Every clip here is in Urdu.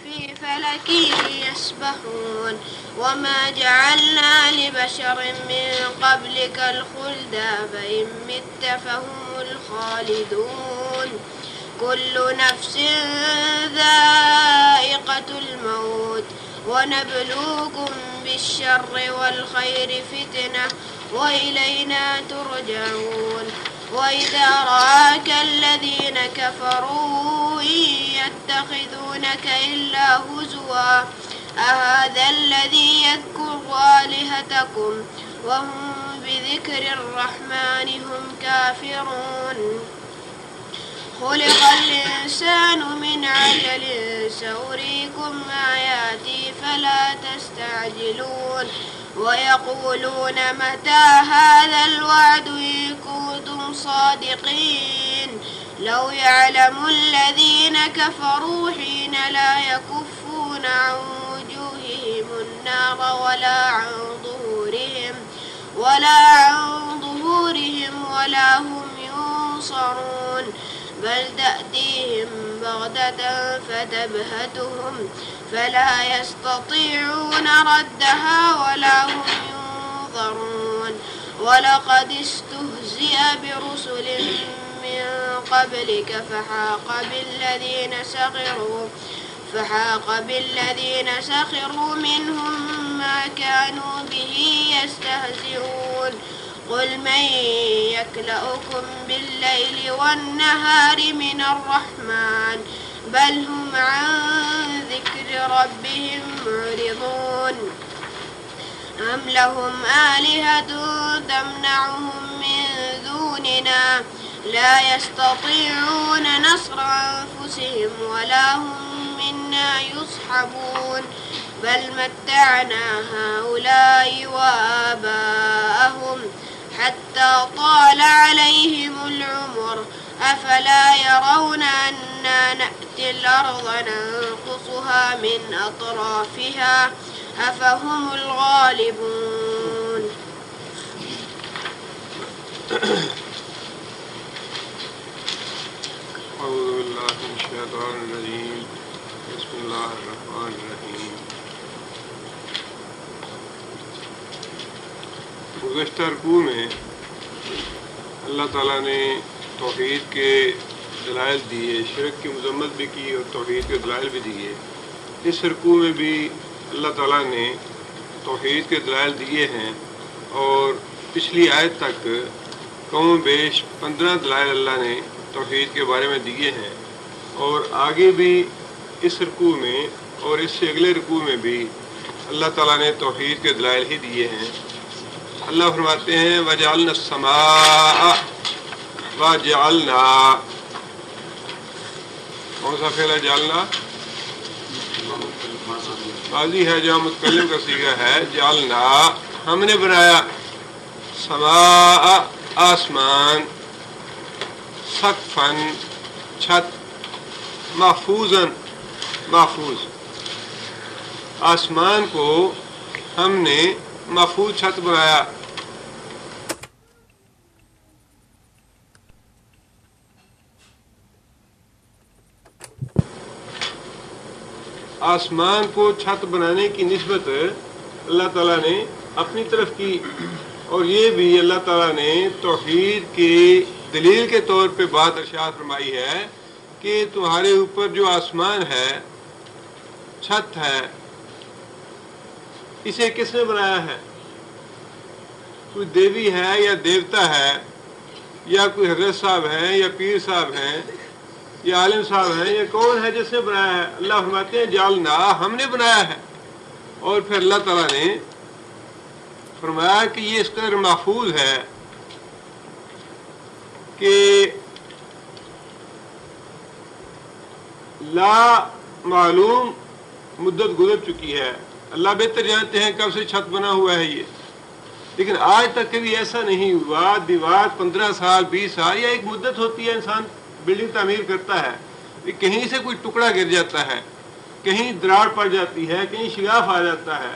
في فلك يسبحون وما جعلنا لبشر من قبلك الخلد أفإن مت فهم الخالدون كل نفس ذائقة الموت ونبلوكم بالشر والخير فتنة وإلينا ترجعون وإذا رآك الذين كفروا يتخذونك إلا هزوا أهذا الذي يذكر آلهتكم وهم بذكر الرحمن هم كافرون خلق الإنسان من عجل سأريكم آياتي فلا تستعجلون ويقولون متى هذا الوعد إن كنتم صادقين لو يعلم الذين كفروا حين لا يكفون عن وجوههم النار ولا عن ظهورهم ولا هم ينصرون بل تأتيهم بغتة فتبهتهم فلا يستطيعون ردها ولا هم ينظرون ولقد استهزئ برسل من قبلك فحاق بالذين سخروا منهم ما كانوا به يستهزئون قل من يكلؤكم بالليل والنهار من الرحمن بل هم عن ذكر ربهم معرضون أم لهم آلهة تمنعهم من دوننا لا يستطيعون نصر أنفسهم ولا هم منا يصحبون بل متعنا هؤلاء وآباءهم حتى طال عليهم العمر أفلا يرون أنا نأتي الأرض ننقصها من أطرافها أفهم الغالبون أعوذ بالله من الشيطان الرجيم بسم الله الرحمن الرحیم گزشتہ رکوع میں اللہ تعالیٰ نے توحید کے دلائل دیے، شرک کی مذمت بھی کی اور توحید کے دلائل بھی دیے۔ اس رکوع میں بھی اللہ تعالیٰ نے توحید کے دلائل دیے ہیں اور پچھلی آیت تک کم و بیش 15 دلائل اللہ نے توحید کے بارے میں دیے ہیں، اور آگے بھی اس رکوع میں اور اس سے اگلے رکوع میں بھی اللہ تعالیٰ نے توحید کے دلائل ہی دیے ہیں۔ اللہ فرماتے ہیں وَجَعَلْنَا السَّمَاءَ وَجَعَلْنَا، کون سا فعل ہے جعلنا؟ ماضی ہے جو متکلم کا صیغہ ہے۔ جعلنا، ہم نے بنایا، سماء آسمان، سقفاً چھت، محفوظاً محفوظ، آسمان کو ہم نے محفوظ چھت بنایا۔ آسمان کو چھت بنانے کی نسبت اللہ تعالیٰ نے اپنی طرف کی، اور یہ بھی اللہ تعالیٰ نے توحید کی دلیل کے طور پہ بات ارشاد فرمائی ہے کہ تمہارے اوپر جو آسمان ہے، چھت ہے، اسے کس نے بنایا ہے؟ کوئی دیوی ہے یا دیوتا ہے یا کوئی حضرت صاحب ہیں یا پیر صاحب ہیں یا عالم صاحب ہیں، یا کون ہے جس نے بنایا ہے؟ اللہ فرماتے ہیں جعلنا، ہم نے بنایا ہے۔ اور پھر اللہ تعالیٰ نے فرمایا کہ یہ اس قدر محفوظ ہے کہ لا معلوم مدت گزر چکی ہے، اللہ بہتر جانتے ہیں کب سے چھت بنا ہوا ہے یہ، لیکن آج تک کبھی ایسا نہیں ہوا دیوار 15 سال 20 سال یا ایک مدت ہوتی ہے، انسان بلڈنگ تعمیر کرتا ہے، کہیں سے کوئی ٹکڑا گر جاتا ہے، کہیں دراڑ پڑ جاتی ہے، کہیں شگاف آ جاتا ہے،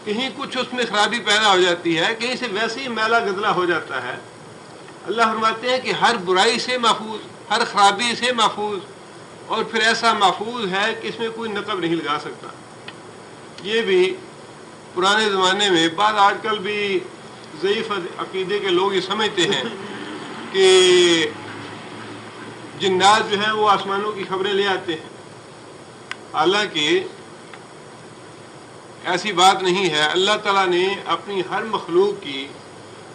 کہیں کچھ اس میں خرابی پیدا ہو جاتی ہے، کہیں سے ویسے ہی میلا گدلا ہو جاتا ہے۔ اللہ فرماتے ہیں کہ ہر برائی سے محفوظ، ہر خرابی سے محفوظ، اور پھر ایسا محفوظ ہے کہ اس میں کوئی نقب نہیں لگا سکتا. یہ بھی پرانے زمانے میں بعد آج کل بھی ضعیف عقیدے کے لوگ یہ سمجھتے ہیں کہ جنات جو ہیں وہ آسمانوں کی خبریں لے آتے ہیں. حالانکہ ایسی بات نہیں ہے. اللہ تعالیٰ نے اپنی ہر مخلوق کی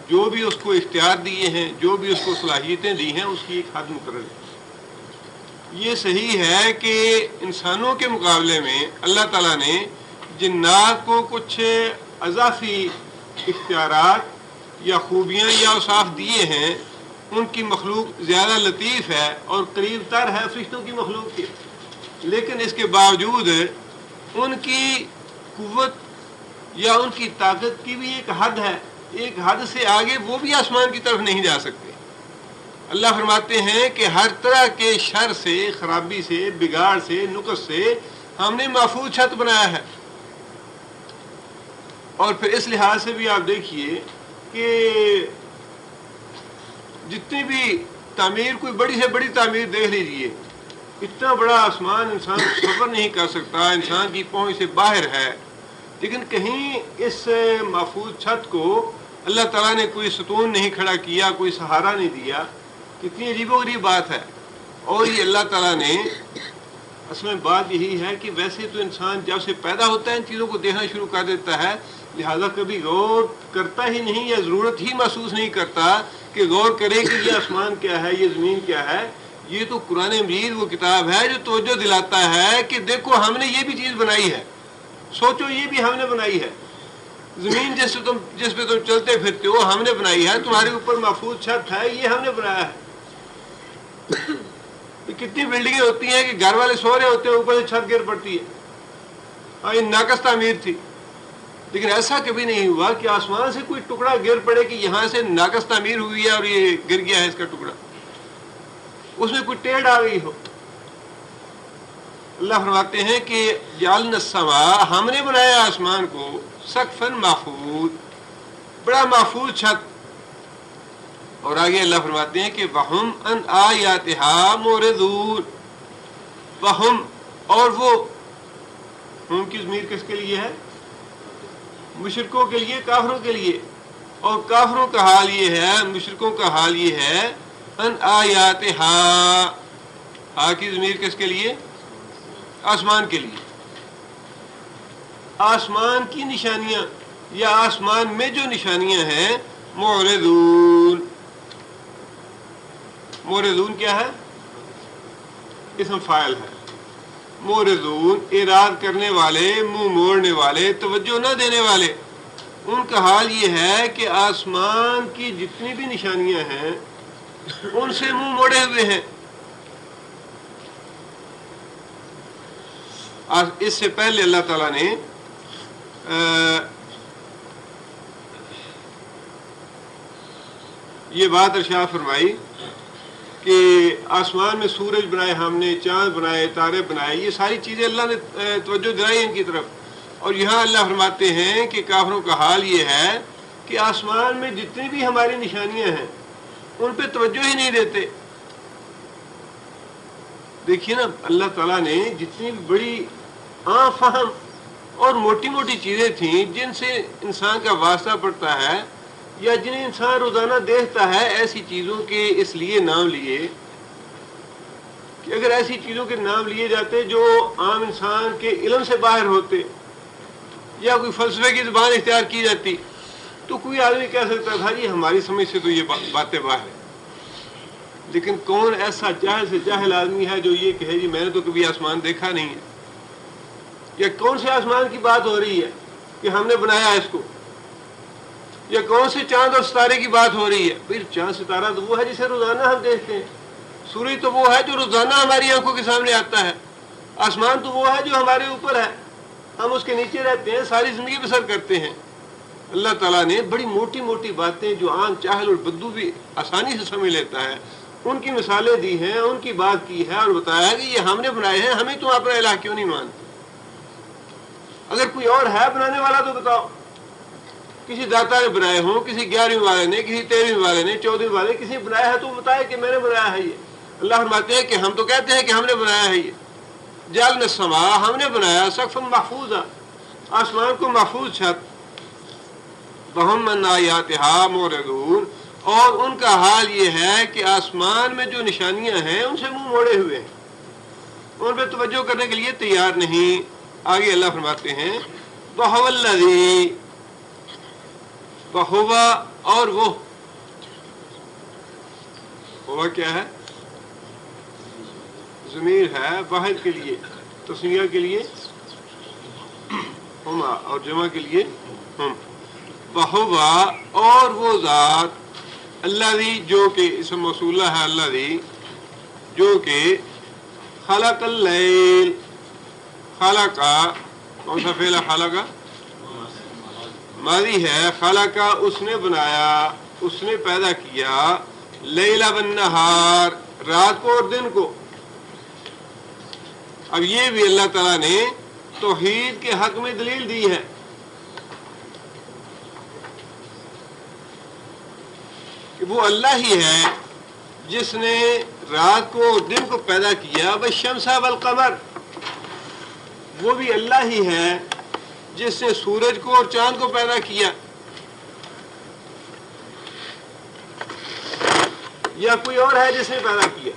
جو بھی اس کو اختیار دیے ہیں، جو بھی اس کو صلاحیتیں دی ہیں، اس کی ایک حد مقرر ہے. یہ صحیح ہے کہ انسانوں کے مقابلے میں اللہ تعالیٰ نے جنات کو کچھ اضافی اختیارات یا خوبیاں یا اوصاف دیے ہیں. ان کی مخلوق زیادہ لطیف ہے اور قریب تر ہے فرشتوں کی مخلوق کی، لیکن اس کے باوجود ان کی قوت یا ان کی طاقت کی بھی ایک حد ہے. ایک حد سے آگے وہ بھی آسمان کی طرف نہیں جا سکتے. اللہ فرماتے ہیں کہ ہر طرح کے شر سے، خرابی سے، بگاڑ سے، نقص سے ہم نے محفوظ چھت بنایا ہے. اور پھر اس لحاظ سے بھی آپ دیکھیے کہ جتنی بھی تعمیر، کوئی بڑی سے بڑی تعمیر دیکھ لیجیے، اتنا بڑا آسمان انسان سفر نہیں کر سکتا، انسان کی پہنچ سے باہر ہے. لیکن کہیں اس محفوظ چھت کو اللہ تعالیٰ نے کوئی ستون نہیں کھڑا کیا، کوئی سہارا نہیں دیا. کتنی عجیب و غریب بات ہے. اور یہ اللہ تعالیٰ نے، اصل میں بات یہی ہے کہ ویسے تو انسان جب سے پیدا ہوتا ہے ان چیزوں کو دیکھنا شروع کر دیتا ہے، لہذا کبھی غور کرتا ہی نہیں یا ضرورت ہی محسوس نہیں کرتا کہ غور کرے کہ یہ آسمان کیا ہے، یہ زمین کیا ہے. یہ تو قرآن مجید وہ کتاب ہے جو توجہ دلاتا ہے کہ دیکھو ہم نے یہ بھی چیز بنائی ہے، سوچو یہ بھی ہم نے بنائی ہے. زمین جس پہ تم چلتے پھرتے ہو ہم نے بنائی ہے. تمہارے اوپر محفوظ چھت ہے، یہ ہم نے بنایا ہے. کتنی بلڈنگیں ہوتی ہیں کہ گھر والے سو رہے ہوتے ہیں، اوپر سے چھت گر پڑتی ہے. ہاں، یہ ناقص تعمیر تھی. لیکن ایسا کبھی نہیں ہوا کہ آسمان سے کوئی ٹکڑا گر پڑے کہ یہاں سے ناقص تعمیر ہوئی ہے اور یہ گر گیا ہے اس کا ٹکڑا، اس میں کوئی ٹیڑھ آ گئی ہو. اللہ فرماتے ہیں کہ جعلنا السماء، ہم نے بنایا آسمان کو سقفاً محفوظ، بڑا محفوظ چھت. اور آگے اللہ فرماتے ہیں کہ وَهُمْ عَنْ آیَاتِهَا مُعْرِضُونَ. وَهُمْ، اور وہ، ہم کی ضمیر کس کے لیے ہے؟ مشرکوں کے لیے، کافروں کے لیے. اور کافروں کا حال یہ ہے، مشرکوں کا حال یہ ہے، ان آیاتها، ہا کی ضمیر کس کے لیے؟ آسمان کے لیے. آسمان کی نشانیاں یا آسمان میں جو نشانیاں ہیں، معرضون. معرضون کیا ہے؟ اسم فاعل ہے. معرضون، اعراض کرنے والے، منہ موڑنے والے، توجہ نہ دینے والے. ان کا حال یہ ہے کہ آسمان کی جتنی بھی نشانیاں ہیں ان سے منہ موڑے ہوئے ہیں. اس سے پہلے اللہ تعالیٰ نے یہ بات ارشاد فرمائی کہ آسمان میں سورج بنائے ہم نے، چاند بنائے، تارے بنائے. یہ ساری چیزیں اللہ نے توجہ دلائی ان کی طرف. اور یہاں اللہ فرماتے ہیں کہ کافروں کا حال یہ ہے کہ آسمان میں جتنی بھی ہماری نشانیاں ہیں ان پہ توجہ ہی نہیں دیتے. دیکھیے نا، اللہ تعالیٰ نے جتنی بڑی عام فہم اور موٹی موٹی چیزیں تھیں جن سے انسان کا واسطہ پڑتا ہے یا جنہیں انسان روزانہ دیکھتا ہے، ایسی چیزوں کے اس لیے نام لیے کہ اگر ایسی چیزوں کے نام لیے جاتے جو عام انسان کے علم سے باہر ہوتے یا کوئی فلسفے کی زبان اختیار کی جاتی تو کوئی آدمی کہہ سکتا تھا جی ہماری سمجھ سے تو یہ باتیں باہر ہیں. لیکن کون ایسا جاہل سے جاہل آدمی ہے جو یہ کہے جی میں نے تو کبھی آسمان دیکھا نہیں ہے، یا کون سے آسمان کی بات ہو رہی ہے کہ ہم نے بنایا اس کو، یا کون سے چاند اور ستارے کی بات ہو رہی ہے. پھر چاند ستارہ تو وہ ہے جسے روزانہ ہم دیکھتے ہیں، سورج تو وہ ہے جو روزانہ ہماری آنکھوں کے سامنے آتا ہے، آسمان تو وہ ہے جو ہمارے اوپر ہے، ہم اس کے نیچے رہتے ہیں، ساری زندگی بسر کرتے ہیں. اللہ تعالیٰ نے بڑی موٹی موٹی باتیں جو عام چاہل اور بدو بھی آسانی سے سمجھ لیتا ہے ان کی مثالیں دی ہیں، ان کی بات کی ہے اور بتایا ہے کہ یہ ہم نے بنائے ہیں، ہمیں تم اپنا الہ کیوں نہیں مانتے؟ اگر کوئی اور ہے بنانے والا تو بتاؤ. کسی داتا نے بنائے ہوں، کسی 11ویں والے نے، کسی 13ویں والے نے، 14ویں والے نے، کسی نے بنایا ہے تو بتائے کہ میں نے بنایا ہے یہ. اللہ فرماتے ہیں کہ ہم تو کہتے ہیں کہ ہم نے بنایا ہے یہ جعلنا السماء، ہم نے بنایا سقفا محفوظا، آسمان کو محفوظ چھت، وہم عن آیاتہا معرضون، اور ان کا حال یہ ہے کہ آسمان میں جو نشانیاں ہیں ان سے منہ موڑے ہوئے ہیں، ان پہ توجہ کرنے کے لیے تیار نہیں۔ آگے اللہ فرماتے ہیں وَهُوَ الَّذِي، وَهُوَ اور وہ، ہوا کیا ہے؟ ضمیر ہے واحد کے لیے، تسنیہ کے لیے ہما اور جمع کے لیے ہم۔ وَهُوَ اور وہ ذات، الذی جو کہ اسم موصولہ ہے، الذی جو کہ خلق اللیل، خلقا کون سا فعل ہے؟ خلقا ماضی ہے، خلقا اس نے بنایا، اس نے پیدا کیا، لیل والنہار رات کو اور دن کو۔ اب یہ بھی اللہ تعالیٰ نے توحید کے حق میں دلیل دی ہے کہ وہ اللہ ہی ہے جس نے رات کو اور دن کو پیدا کیا، والشمس والقمر، وہ بھی اللہ ہی ہے جس نے سورج کو اور چاند کو پیدا کیا، یا کوئی اور ہے جس نے پیدا کیا؟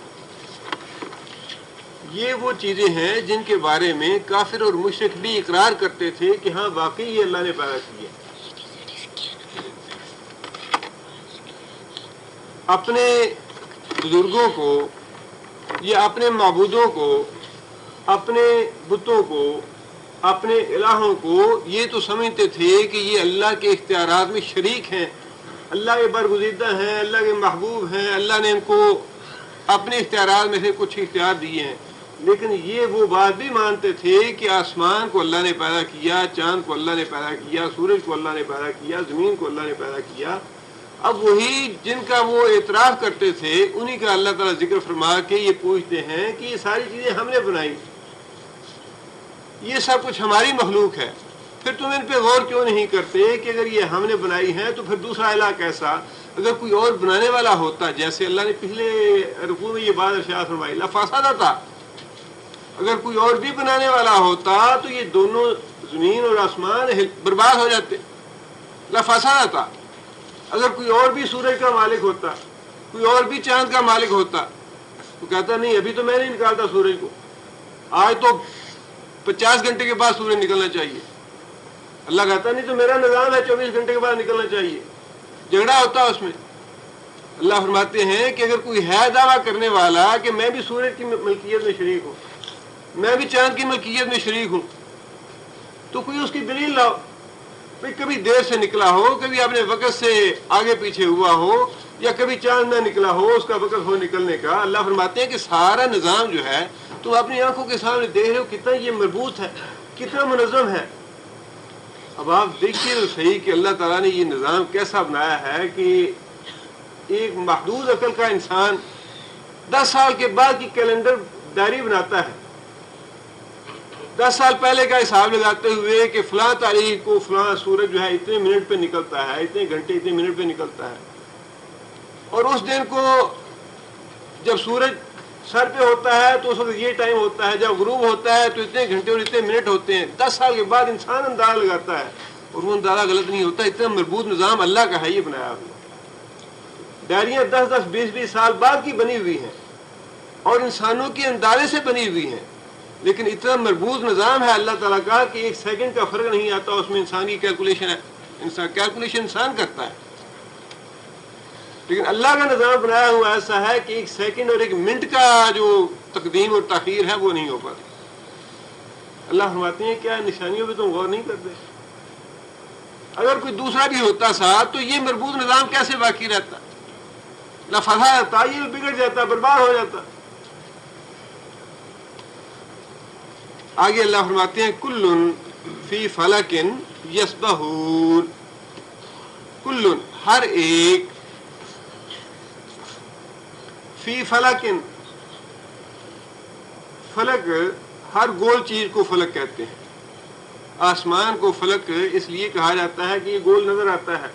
یہ وہ چیزیں ہیں جن کے بارے میں کافر اور مشرک بھی اقرار کرتے تھے کہ ہاں واقعی یہ اللہ نے پیدا کیا۔ اپنے بزرگوں کو یا اپنے معبودوں کو، اپنے بتوں کو، اپنے الہوں کو یہ تو سمجھتے تھے کہ یہ اللہ کے اختیارات میں شریک ہیں، اللہ کے برگزیدہ ہیں، اللہ کے محبوب ہیں، اللہ نے ان کو اپنے اختیارات میں سے کچھ اختیار دیے ہیں۔ لیکن یہ وہ بات بھی مانتے تھے کہ آسمان کو اللہ نے پیدا کیا، چاند کو اللہ نے پیدا کیا، سورج کو اللہ نے پیدا کیا، زمین کو اللہ نے پیدا کیا۔ اب وہی جن کا وہ اعتراف کرتے تھے انہی کا اللہ تعالیٰ ذکر فرما کے یہ پوچھتے ہیں کہ یہ ساری چیزیں ہم نے بنائی، یہ سب کچھ ہماری مخلوق ہے، پھر تم ان پہ غور کیوں نہیں کرتے کہ اگر یہ ہم نے بنائی ہے تو پھر دوسرا الہ کیسا؟ اگر کوئی اور بنانے والا ہوتا، جیسے اللہ نے پچھلے رکوع میں یہ بات ارشاد فرمائی لفسدتا، اگر کوئی اور بھی بنانے والا ہوتا تو یہ دونوں زمین اور آسمان برباد ہو جاتے، لفسدتا۔ اگر کوئی اور بھی سورج کا مالک ہوتا، کوئی اور بھی چاند کا مالک ہوتا، تو کہتا نہیں ابھی تو میں نہیں نکالتا سورج کو، آج تو 50 گھنٹے کے بعد سورج نکلنا چاہیے۔ اللہ کہتا نہیں تو میرا نظام ہے 24 گھنٹے کے بعد نکلنا چاہیے، جھگڑا ہوتا اس میں۔ اللہ فرماتے ہیں کہ اگر کوئی ہے دعویٰ کرنے والا کہ میں بھی سورج کی ملکیت میں شریک ہوں، میں بھی چاند کی ملکیت میں شریک ہوں، تو کوئی اس کی دلیل لاؤ۔ بھئی کبھی دیر سے نکلا ہو، کبھی اپنے وقت سے آگے پیچھے ہوا ہو، یا کبھی چاند نہ نکلا ہو، اس کا وقت ہو نکلنے کا۔ اللہ فرماتے ہیں کہ سارا نظام جو ہے تم اپنی آنکھوں کے سامنے دیکھ رہے ہو، کتنا یہ مربوط ہے، کتنا منظم ہے۔ اب آپ دیکھیے تو صحیح کہ اللہ تعالیٰ نے یہ نظام کیسا بنایا ہے کہ ایک محدود عقل کا انسان 10 سال کے بعد کی کیلنڈر ڈائری بناتا ہے، 10 سال پہلے کا حساب لگاتے ہوئے کہ فلاں تاریخ کو فلاں سورج جو ہے اتنے منٹ پہ نکلتا ہے، اتنے گھنٹے اتنے منٹ پہ نکلتا ہے، اور اس دن کو جب سورج سر پہ ہوتا ہے تو اس وقت یہ ٹائم ہوتا ہے، جب غروب ہوتا ہے تو اتنے گھنٹے اور اتنے منٹ ہوتے ہیں۔ 10 سال کے بعد انسان اندازہ لگاتا ہے اور وہ اندازہ غلط نہیں ہوتا۔ اتنا مربوط نظام اللہ کا ہے، یہ بنایا ہوا۔ ڈائریاں 10-10 20-20 سال بعد کی بنی ہوئی ہیں اور انسانوں کے اندازے سے بنی ہوئی ہیں، لیکن اتنا مربوط نظام ہے اللہ تعالیٰ کا کہ ایک سیکنڈ کا فرق نہیں آتا اس میں۔ انسان کی کیلکولیشن ہے، کیلکولیشن انسان کرتا ہے، لیکن اللہ کا نظام بنایا ہوا ایسا ہے کہ ایک سیکنڈ اور ایک منٹ کا جو تقدیم اور تاخیر ہے وہ نہیں ہو پاتی۔ اللہ فرماتے ہیں کیا نشانیوں پہ تم غور نہیں کرتے؟ اگر کوئی دوسرا بھی ہوتا ساتھ تو یہ مربوط نظام کیسے باقی رہتا؟ لفسدتا، یہ بگڑ جاتا، برباد ہو جاتا۔ آگے اللہ فرماتے ہیں کل فی فلک یسبحون، کل ہر ایک، فی فلک، فلک ہر گول چیز کو فلک کہتے ہیں۔ آسمان کو فلک اس لیے کہا جاتا ہے کہ یہ گول نظر آتا ہے،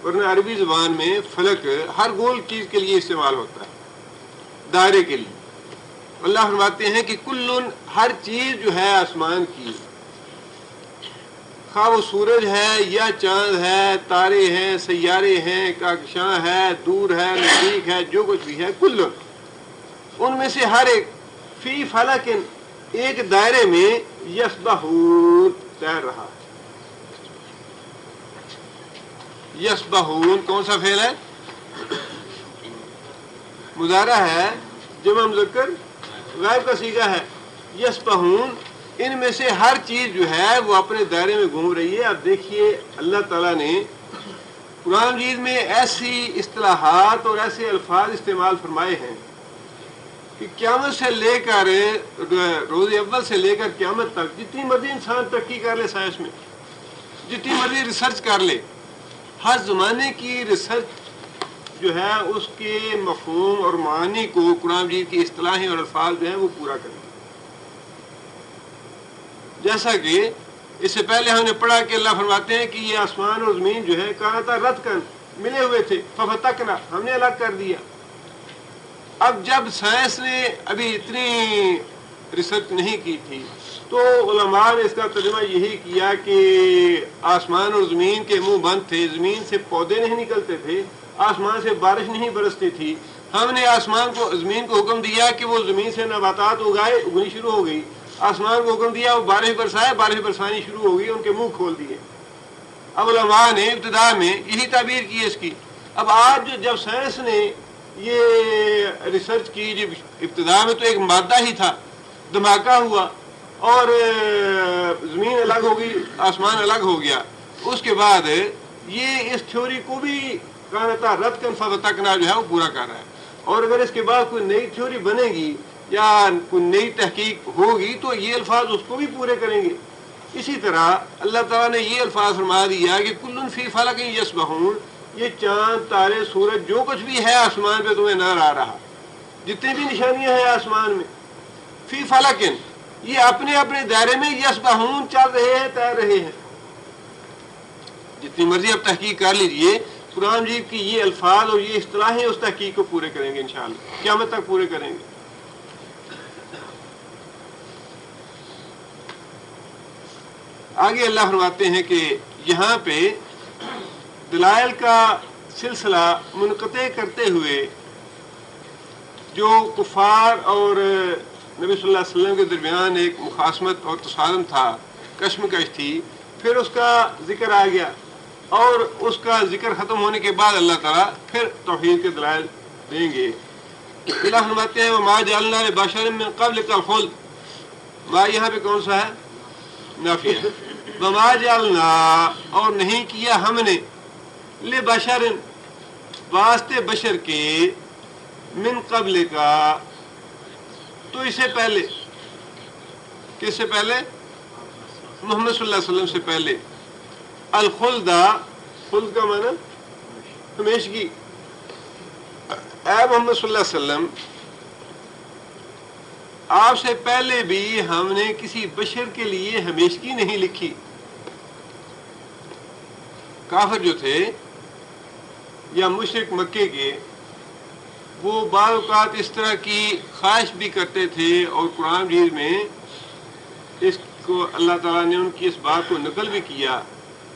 ورنہ عربی زبان میں فلک ہر گول چیز کے لیے استعمال ہوتا ہے۔ دائرے کے لیے. اللہ فرماتے ہیں کہ کلن ہر چیز جو ہے آسمان کی، خواہ وہ سورج ہے یا چاند ہے، تارے ہیں، سیارے ہیں، کہکشاں ہے، دور ہے، نزدیک ہے، جو کچھ بھی ہے، کلن ان میں سے ہر ایک فی فلکن ایک دائرے میں یسبحون تیر رہا ہے. یسبحون کون سا فعل ہے؟ مضارع ہے، جمع مذکر غائب کا صیغہ ہے. یسبحون ان میں سے ہر چیز جو ہے وہ اپنے دائرے میں گھوم رہی ہے. اب دیکھیے اللہ تعالیٰ نے قرآن مجید میں ایسی اصطلاحات اور ایسے الفاظ استعمال فرمائے ہیں کہ قیامت سے لے کر روز اول سے لے کر قیامت تک جتنی مرضی انسان ترقی کر لے، سائنس میں جتنی مرضی ریسرچ کر لے، ہر زمانے کی ریسرچ جو ہے اس کے مفہوم اور معانی کو قرآن مجید کی اصطلاحیں اور الفاظ جو ہیں وہ پورا کریں. جیسا کہ اس سے پہلے ہم نے پڑھا کہ اللہ فرماتے ہیں کہ یہ آسمان اور زمین جو ہے کانتا رتقن ملے ہوئے تھے، ففتقنا ہم نے الگ کر دیا. اب جب سائنس نے ابھی اتنی ریسرچ نہیں کی تھی تو علماء نے اس کا ترجمہ یہی کیا کہ آسمان اور زمین کے منہ بند تھے، زمین سے پودے نہیں نکلتے تھے، آسمان سے بارش نہیں برستی تھی. ہم نے زمین کو حکم دیا کہ وہ زمین سے نباتات اگنی شروع ہو گئی. آسمان کو حکم دیا وہ بارش برسائے، بارش برسانی شروع ہو گئی، ان کے منہ کھول دیے. اب علماء نے ابتدا میں یہی تعبیر کی اس کی. اب آج جب سائنس نے یہ ریسرچ کی، جب ابتدا میں تو ایک مادہ ہی تھا، دھماکہ ہوا اور زمین الگ ہو گئی، آسمان الگ ہو گیا. اس کے بعد یہ اس تھیوری کو بھی کانتا رتقن ففتقنا جو ہے وہ پورا کر رہا ہے. اور اگر اس کے بعد کوئی نئی تھیوری بنے گی یا کوئی نئی تحقیق ہوگی تو یہ الفاظ اس کو بھی پورے کریں گے. اسی طرح اللہ تعالیٰ نے یہ الفاظ فرما دیا کہ کلن فی فلک یسبحون، یہ چاند، تارے، سورج، جو کچھ بھی ہے آسمان پہ تمہیں نظر آ رہا، جتنی بھی نشانیاں ہیں آسمان میں، فی فلکن یہ اپنے اپنے دائرے میں یسبحون چل رہے ہیں، تیر رہے ہیں. جتنی مرضی اب تحقیق کر لیجئے، قرآن مجید کی یہ الفاظ اور یہ اصطلاحیں اس تحقیق کو پورے کریں گے انشاءاللہ، قیامت تک پورے کریں گے. آگے اللہ فرماتے ہیں کہ یہاں پہ دلائل کا سلسلہ منقطع کرتے ہوئے جو کفار اور نبی صلی اللہ علیہ وسلم کے درمیان ایک مخاصمت اور تصادم تھا، کشمکش تھی، پھر اس کا ذکر آ گیا. اور اس کا ذکر ختم ہونے کے بعد اللہ تعالیٰ پھر توحید کے دلائل دیں گے. اللہ فرماتے ہیں وَمَا جَعَلْنَا لِبَشَرٍ مِّن قَبْلِكَ الْخُلْدَ، ما یہاں پہ کون سا ہے؟ نافی ہے. وَمَا جَعَلْنَا اور نہیں کیا ہم نے، لِبَشَرٍ واسطے بشر کے، من قبل کا تو اس سے پہلے، کس سے پہلے؟ محمد صلی اللہ علیہ وسلم سے پہلے، الخلدہ، خلد کا معنی ہمیشگی. اے محمد صلی اللہ علیہ وسلم آپ سے پہلے بھی ہم نے کسی بشر کے لیے ہمیشگی نہیں لکھی. کافر جو تھے یا مشرک مکے کے، وہ بعض اوقات اس طرح کی خواہش بھی کرتے تھے، اور قرآن مجید میں اس کو اللہ تعالیٰ نے ان کی اس بات کو نقل بھی کیا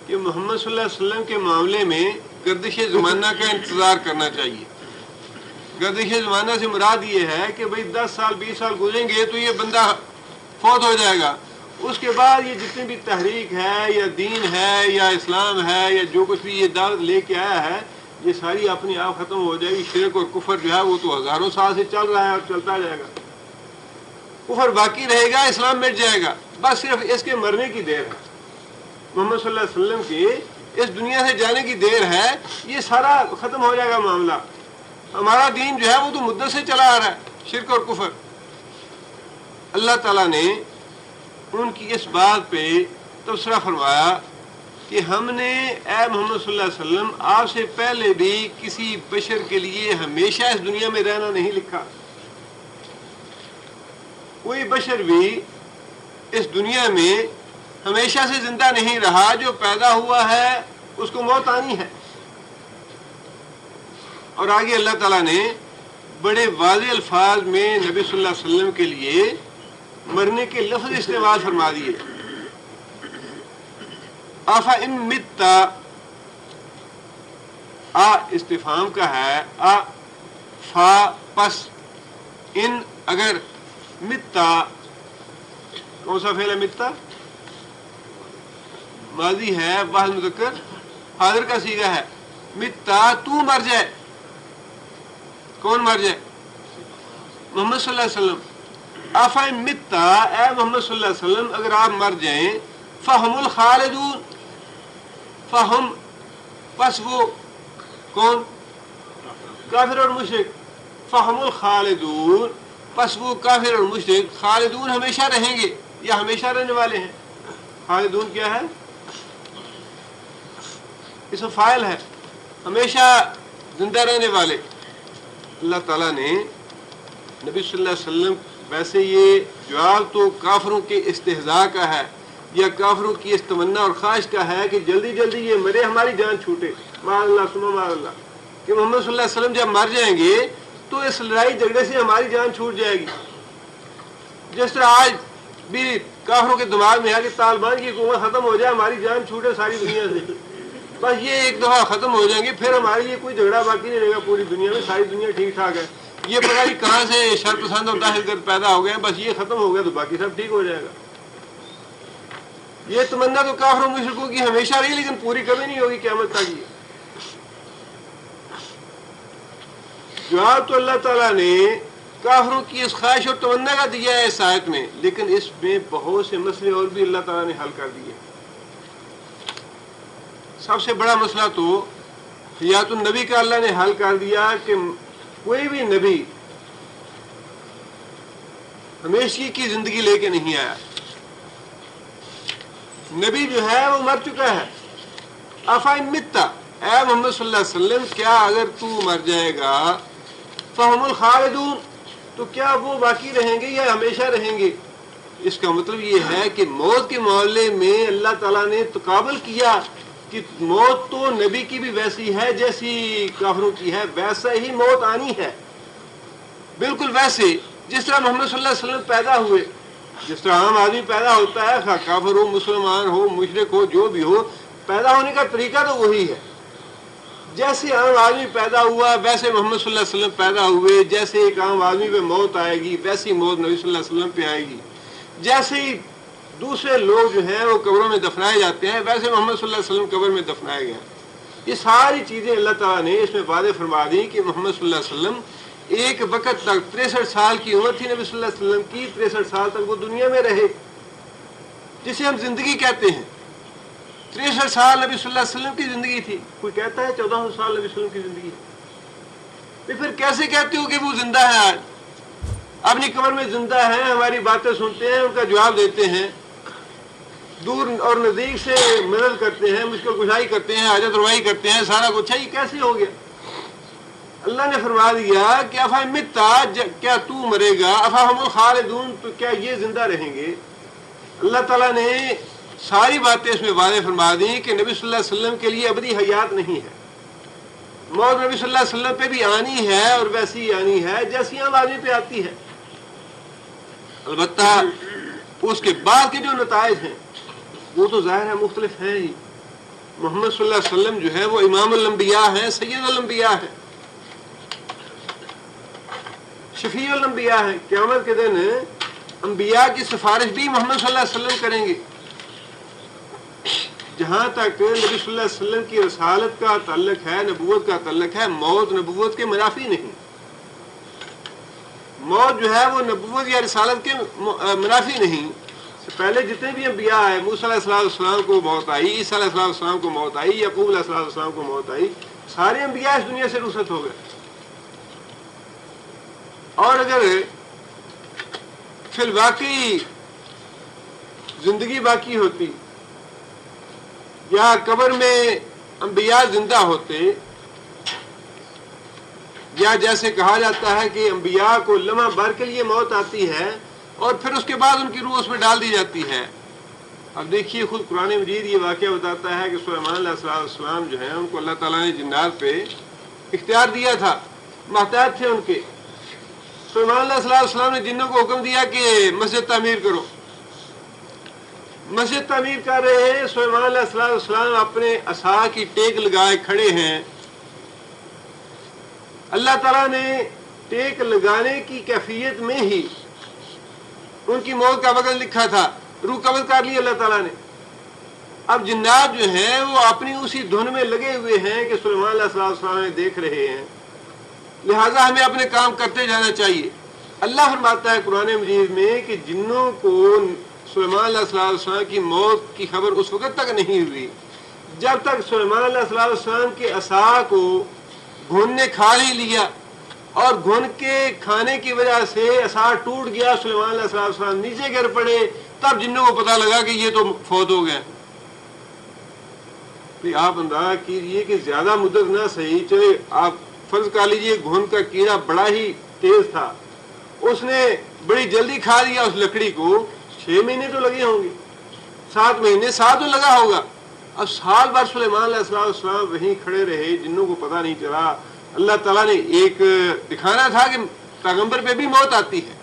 کہ محمد صلی اللہ علیہ وسلم کے معاملے میں گردش زمانہ کا انتظار کرنا چاہیے. گردش زمانہ سے مراد یہ ہے کہ بھئی 10 سال 20 سال گزریں گے تو یہ بندہ فوت ہو جائے گا، اس کے بعد یہ جتنی بھی تحریک ہے یا دین ہے یا اسلام ہے یا جو کچھ بھی یہ دعوت لے کے آیا ہے، یہ ساری اپنی آپ ختم ہو جائے گی. شرک اور کفر جو ہے وہ تو ہزاروں سال سے چل رہا ہے اور چلتا جائے گا. کفر باقی رہے گا، اسلام مٹ جائے گا، بس صرف اس کے مرنے کی دیر ہے. محمد صلی اللہ علیہ وسلم کی اس دنیا سے جانے کی دیر ہے، یہ سارا ختم ہو جائے گا معاملہ. ہمارا دین جو ہے وہ تو مدت سے چلا آ رہا ہے، شرک اور کفر. اللہ تعالیٰ نے ان کی اس بات پہ تبصرہ فرمایا کہ ہم نے اے محمد صلی اللہ علیہ وسلم آپ سے پہلے بھی کسی بشر کے لیے ہمیشہ اس دنیا میں رہنا نہیں لکھا. کوئی بشر بھی اس دنیا میں ہمیشہ سے زندہ نہیں رہا. جو پیدا ہوا ہے اس کو موت آنی ہے. اور آگے اللہ تعالیٰ نے بڑے واضح الفاظ میں نبی صلی اللہ علیہ وسلم کے لیے مرنے کے لفظ استعمال فرما دیے. آفا ان متا، آ استفہام کا ہے، آ فا پس، ان اگر، متا کون سا فعل ہے؟ متا ماضی ہے، واحد مذکر حاضر کا صیغہ ہے. متا تو مر جائے، کون مر جائے؟ محمد صلی اللہ علیہ وسلم. آفا متا، اے محمد صلی اللہ علیہ وسلم اگر آپ مر جائیں، فہم الخالدون، فہم پس وہ کون؟ کافر اور مشرک. فہم الخالدون پس وہ کافر اور مشرک خالدون ہمیشہ رہیں گے یا ہمیشہ رہنے والے ہیں. خالدون کیا ہے؟ اسم فاعل ہے، ہمیشہ زندہ رہنے والے. اللہ تعالیٰ نے نبی صلی اللہ علیہ وسلم، ویسے یہ جواب تو کافروں کے استہزاء کا ہے یا کافروں کی اس تمنا اور خواہش کا ہے کہ جلدی جلدی یہ مرے، ہماری جان چھوٹے، معاذ اللہ ثم معاذ اللہ، کہ محمد صلی اللہ علیہ وسلم جب مر جائیں گے تو اس لڑائی جھگڑے سے ہماری جان چھوٹ جائے گی. جس طرح آج بھی کافروں کے دماغ میں ہے کہ طالبان کی حکومت ختم ہو جائے، ہماری جان چھوٹے ساری دنیا سے، بس یہ ایک دفعہ ختم ہو جائیں گے پھر ہمارے لیے کوئی جھگڑا باقی نہیں رہے گا پوری دنیا میں، ساری دنیا ٹھیک ٹھاک ہے. یہ پتہ نہیں کہاں سے شر پسند اور دہشت گرد پیدا ہو گئے، بس یہ ختم ہو گیا تو باقی سب ٹھیک ہو جائے گا. یہ تمنا تو کافروں مشرکوں کی ہمیشہ رہی لیکن پوری کبھی نہیں ہوگی قیامت تک. یہ جواب تو اللہ تعالیٰ نے کافروں کی اس خواہش اور تمنا کا دیا ہے اس آیت میں، لیکن اس میں بہت سے مسئلے اور بھی اللہ تعالیٰ نے حل کر دیے. سب سے بڑا مسئلہ تو حیات النبی کا اللہ نے حل کر دیا کہ کوئی بھی نبی ہمیشہ کی زندگی لے کے نہیں آیا. نبی جو ہے وہ مر چکا ہے. افائن متا، اے محمد صلی اللہ علیہ وسلم کیا اگر تو مر جائے گا، فہم الخالدون تو کیا وہ باقی رہیں گے یا ہمیشہ رہیں گے؟ اس کا مطلب یہ ہے کہ موت کے معاملے میں اللہ تعالیٰ نے تقابل کیا کہ موت تو نبی کی بھی ویسی ہے جیسی کافروں کی ہے، ویسا ہی موت آنی ہے، بالکل ویسے جس طرح محمد صلی اللہ علیہ وسلم پیدا ہوئے. جس طرح عام آدمی پیدا ہوتا ہے، خواہ کافر ہو، مسلمان ہو، مشرک ہو، جو بھی ہو، پیدا ہونے کا طریقہ تو وہی ہے. جیسے عام آدمی پیدا ہوا ویسے محمد صلی اللہ علیہ وسلم پیدا ہوئے. جیسے ایک عام آدمی پہ موت آئے گی ویسی موت نبی صلی اللہ علیہ وسلم پہ آئے گی. جیسے ہی دوسرے لوگ جو ہیں وہ قبروں میں دفنائے جاتے ہیں ویسے محمد صلی اللہ علیہ وسلم قبر میں دفنائے گئے. یہ ساری چیزیں اللہ تعالیٰ نے اس میں واضح فرما دی کہ محمد صلی اللہ علیہ وسلم ایک وقت تک 63 سال کی عمر تھی نبی صلی اللہ علیہ وسلم کی، 63 سال تک وہ دنیا میں رہے، جسے ہم زندگی کہتے ہیں. 63 سال نبی صلی اللہ علیہ وسلم کی زندگی تھی. کوئی کہتا ہے 1400 سال نبی صلی اللہ علیہ وسلم کی زندگی ہے، پھر کیسے کہتے ہو کہ وہ زندہ ہے؟ آج اپنی قبر میں زندہ ہیں، ہماری باتیں سنتے ہیں، ان کا جواب دیتے ہیں، دور اور نزدیک سے مدد کرتے ہیں، مشکل کشائی کرتے ہیں، حاجت روائی کرتے ہیں، سارا کچھ ہے. یہ کیسے ہو گیا؟ اللہ نے فرما دیا کہ افا متا، کیا تو مرے گا، افا ہم الخالدون تو کیا یہ زندہ رہیں گے. اللہ تعالیٰ نے ساری باتیں اس میں واضح فرما دی کہ نبی صلی اللہ علیہ وسلم کے لیے ابدی حیات نہیں ہے. موت نبی صلی اللہ علیہ وسلم پہ بھی آنی ہے اور ویسی ہی آنی ہے جیسی عام آدمی پہ آتی ہے. البتہ اس کے بعد کے جو نتائج ہیں وہ تو ظاہر ہے مختلف ہیں ہی. محمد صلی اللہ علیہ وسلم جو ہے وہ امام الانبیاء ہیں، سید الانبیاء ہیں، شفیع الانبیاء ہیں. قیامت کے دن انبیاء کی سفارش بھی محمد صلی اللہ علیہ وسلم کریں گے. جہاں تک نبی صلی اللہ علیہ وسلم کی رسالت کا تعلق ہے، نبوت کا تعلق ہے، موت نبوت کے منافی نہیں. موت جو ہے وہ نبوت یا رسالت کے منافی نہیں. پہلے جتنے بھی انبیاء آئے، موسیٰ علیہ السلام کو موت آئی، عیسیٰ علیہ السلام کو موت آئی، یعقوب علیہ السلام کو موت آئی، سارے انبیاء اس دنیا سے رخصت ہو گئے. اور اگر فی الواقعی زندگی باقی ہوتی یا قبر میں انبیاء زندہ ہوتے، یا جیسے کہا جاتا ہے کہ انبیاء کو لمحہ بھر کے لیے موت آتی ہے اور پھر اس کے بعد ان کی روح اس میں ڈال دی جاتی ہے. اب دیکھیے خود قرآن مجید یہ واقعہ بتاتا ہے کہ سلیمان علیہ السلام جو ہیں ان کو اللہ تعالیٰ نے جنات پہ اختیار دیا تھا، محتاط تھے ان کے. سلیمان علیہ السلام نے جنوں کو حکم دیا کہ مسجد تعمیر کرو. مسجد تعمیر کر رہے ہیں. سلیمان علیہ السلام اپنے عصا کی ٹیک لگائے کھڑے ہیں. اللہ تعالیٰ نے ٹیک لگانے کی کیفیت میں ہی ان کی موت کا وقت لکھا تھا. روح قبض کر لی اللہ تعالیٰ نے. اب جنات جو ہیں وہ اپنی اسی دھن میں لگے ہوئے ہیں کہ سلیمان علیہ السلام نے دیکھ رہے ہیں, لہٰذا ہمیں اپنے کام کرتے جانا چاہیے. اللہ فرماتا ہے قرآن مجید میں کہ جنوں کو سلیمان علیہ السلام کی موت کی خبر اس وقت تک نہیں ہوئی جب تک سلیمان علیہ السلام کے عصا کو گھن نے کھا ہی لیا, اور گھن کے کھانے کی وجہ سے عصا ٹوٹ گیا, سلیمان علیہ السلام نیچے گر پڑے. تب جنوں کو پتا لگا کہ یہ تو فوت ہو گئے. آپ اندازہ کیجئے کہ زیادہ مدت نہ صحیح, چلے آپ فرض کر لیجئے گھن کا کیڑا بڑا ہی تیز تھا, اس نے بڑی جلدی کھا لیا اس لکڑی کو. 6 مہینے تو لگے ہوں گے, 7 مہینے, سال تو لگا ہوگا. اب سال بھر سلیمان علیہ السلام وہیں کھڑے رہے, جنوں کو پتہ نہیں چلا. اللہ تعالیٰ نے ایک دکھانا تھا کہ پیغمبر پہ بھی موت آتی ہے.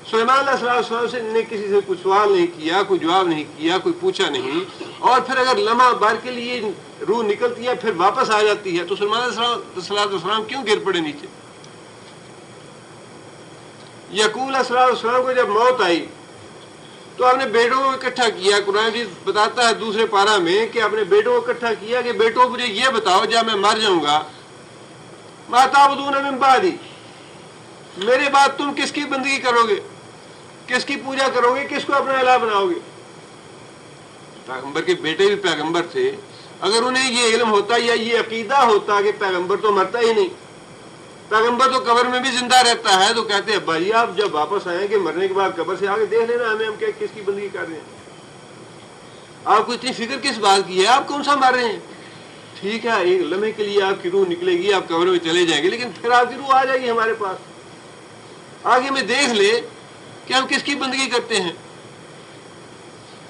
سلیمان علیہ السلام سے نے کسی سے کوئی سوال نہیں کیا, کوئی جواب نہیں کیا, کوئی پوچھا نہیں. اور پھر اگر لمحہ بھر کے لیے روح نکلتی ہے پھر واپس آ جاتی ہے, تو سلیمان علیہ السلام کیوں گر پڑے نیچے؟ یعقوب علیہ السلام کو جب موت آئی تو آپ نے بیٹوں کو اکٹھا کیا. قرآن بھی بتاتا ہے دوسرے پارہ میں کہ آپ نے بیٹوں کو اکٹھا کیا کہ بیٹوں مجھے یہ بتاؤ جب میں مر جاؤں گا, ما تعبدون من بعدی, میرے بعد تم کس کی بندگی کرو گے, کس کی پوجا کرو گے, کس کو اپنا الہ بناؤ گے؟ پیغمبر کے بیٹے بھی پیغمبر تھے. اگر انہیں یہ علم ہوتا یا یہ عقیدہ ہوتا کہ پیغمبر تو مرتا ہی نہیں, پیغمبر تو قبر میں بھی زندہ رہتا ہے, تو کہتے ابا جی آپ جب واپس آئیں گے مرنے کے بعد قبر سے آ کے دیکھ لینا ہمیں, ہم کس کی بندگی کر رہے ہیں. آپ کو اتنی فکر کس بات کی ہے, آپ کون سا مر رہے ہیں؟ ٹھیک ہے ایک لمحے کے لیے آپ کی روح نکلے گی, آپ قبر میں چلے جائیں گے, لیکن پھر آپ کی روح آ جائے گی ہمارے پاس, آگے میں دیکھ لے کہ ہم کس کی بندگی کرتے ہیں.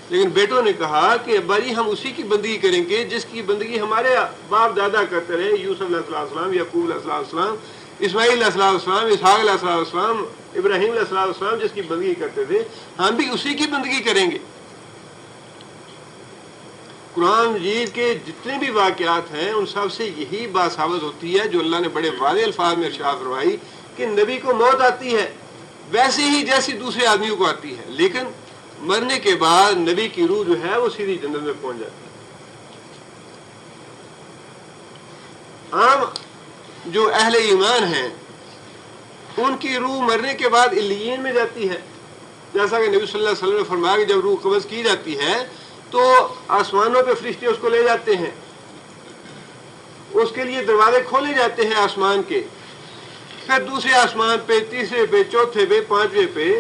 لیکن بیٹوں نے کہا کہ ابا جی ہم اسی کی بندگی کریں گے جس کی بندگی ہمارے باپ دادا کرتے رہے, یوسف علیہ السلام, یعقوب علیہ السلام, اسماعیل علیہ السلام, اسحاق علیہ السلام, ابراہیم علیہ السلام, جس کی بندگی کرتے تھے ہم بھی اسی کی بندگی کریں گے. قرآن مجید کے جتنے بھی واقعات ہیں ان سب سے یہی بات ثابت ہوتی ہے جو اللہ نے بڑے واضح الفاظ میں ارشاد فرمائی کہ نبی کو موت آتی ہے ویسے ہی جیسی دوسرے آدمیوں کو آتی ہے, لیکن مرنے کے بعد نبی کی روح جو ہے وہ سیدھی جنت میں پہنچ جاتی ہے. عام جو اہل ایمان ہیں ان کی روح مرنے کے بعد علیین میں جاتی ہے, جیسا کہ نبی صلی اللہ علیہ وسلم نے فرمایا کہ جب روح قبض کی جاتی ہے تو آسمانوں پہ فرشتے اس کو لے جاتے ہیں, اس کے لیے دروازے کھولے جاتے ہیں آسمان کے, پھر دوسرے آسمان پہ, تیسرے پہ, چوتھے پہ, 5ویں پہ,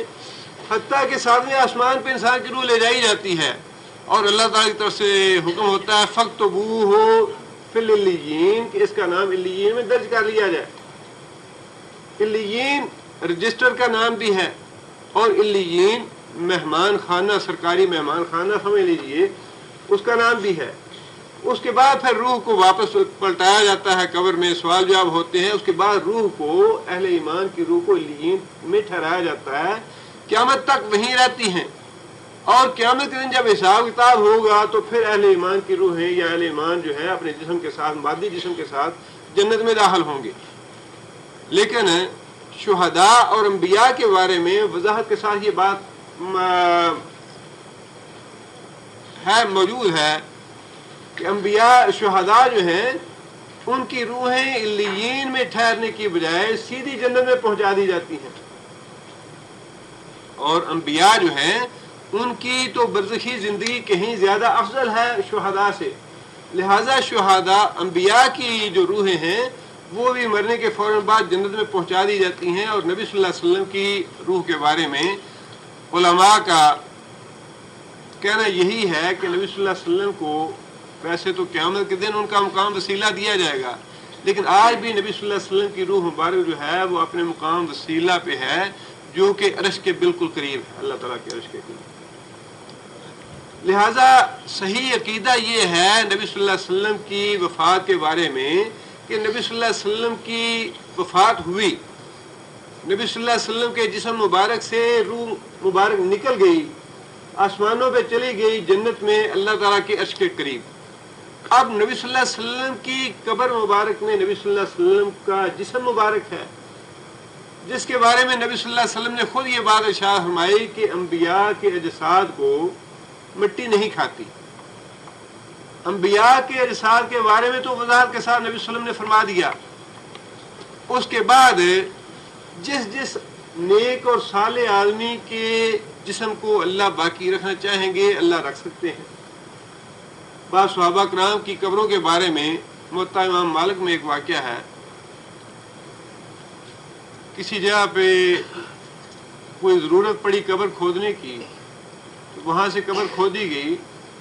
حتیٰ کہ 7ویں آسمان پہ انسان کی روح لے جائی جاتی ہے. اور اللہ تعالیٰ کی طرف سے حکم ہوتا ہے فاکتبوہ فی العلیین, کہ اس کا نام علیین میں درج کر لیا جائے. علیین رجسٹر کا نام بھی ہے, اور علیین مہمان خانہ, سرکاری مہمان خانہ سمجھ لیجئے, اس کا نام بھی ہے. اس کے بعد پھر روح کو واپس پلٹایا جاتا ہے قبر میں, سوال جواب ہوتے ہیں. اس کے بعد روح کو, اہل ایمان کی روح کو علیین میں ٹھہرایا جاتا ہے, قیامت تک وہیں رہتی ہیں. اور قیامت کے دن جب حساب کتاب ہوگا تو پھر اہل ایمان کی روحیں یا اہل ایمان جو ہے اپنے جسم کے ساتھ, مادی جسم کے ساتھ جنت میں داخل ہوں گے. لیکن شہداء اور انبیاء کے بارے میں وضاحت کے ساتھ یہ بات ہے, موجود ہے کہ انبیاء, شہداء جو ہیں ان کی روحیں علیین میں ٹھہرنے کی بجائے سیدھی جنت میں پہنچا دی جاتی ہیں, اور انبیاء جو ہیں ان کی تو برزخی زندگی کہیں زیادہ افضل ہے شہداء سے. لہذا شہداء, انبیاء کی جو روحیں ہیں وہ بھی مرنے کے فوراً بعد جنت میں پہنچا دی جاتی ہیں. اور نبی صلی اللہ علیہ وسلم کی روح کے بارے میں علماء کا کہنا یہی ہے کہ نبی صلی اللہ علیہ وسلم کو ویسے تو قیامت کے دن ان کا مقام وسیلہ دیا جائے گا, لیکن آج بھی نبی صلی اللہ علیہ وسلم کی روح مبارک جو ہے وہ اپنے مقام وسیلہ پہ ہے, جو کہ عرش کے بالکل قریب ہے, اللہ تعالیٰ کے عرش کے قریب. لہذا صحیح عقیدہ یہ ہے نبی صلی اللہ علیہ وسلم کی وفات کے بارے میں کہ نبی صلی اللہ علیہ وسلم کی وفات ہوئی نبی صلی اللہ علیہ وسلم کے جسم مبارک سے روح مبارک نکل گئی، آسمانوں پہ چلی گئی، جنت میں اللہ تعالیٰ کے عرش کے قریب۔ اب نبی صلی اللہ علیہ وسلم کی قبر مبارک میں نبی صلی اللہ علیہ وسلم کا جسم مبارک ہے، جس کے بارے میں نبی صلی اللہ علیہ وسلم نے خود یہ بات ارشاد فرمائی کہ انبیاء کے اجساد کو مٹی نہیں کھاتی۔ انبیاء کے اجساد کے بارے میں تو وضاحت کے ساتھ نبی صلی اللہ علیہ وسلم نے فرما دیا۔ اس کے بعد جس نیک اور صالح آدمی کے جسم کو اللہ باقی رکھنا چاہیں گے اللہ رکھ سکتے ہیں۔ بعض صحابہ کرام کی قبروں کے بارے میں موطا امام مالک میں ایک واقعہ ہے، کسی جگہ پہ کوئی ضرورت پڑی قبر کھودنے کی، وہاں سے قبر کھودی گئی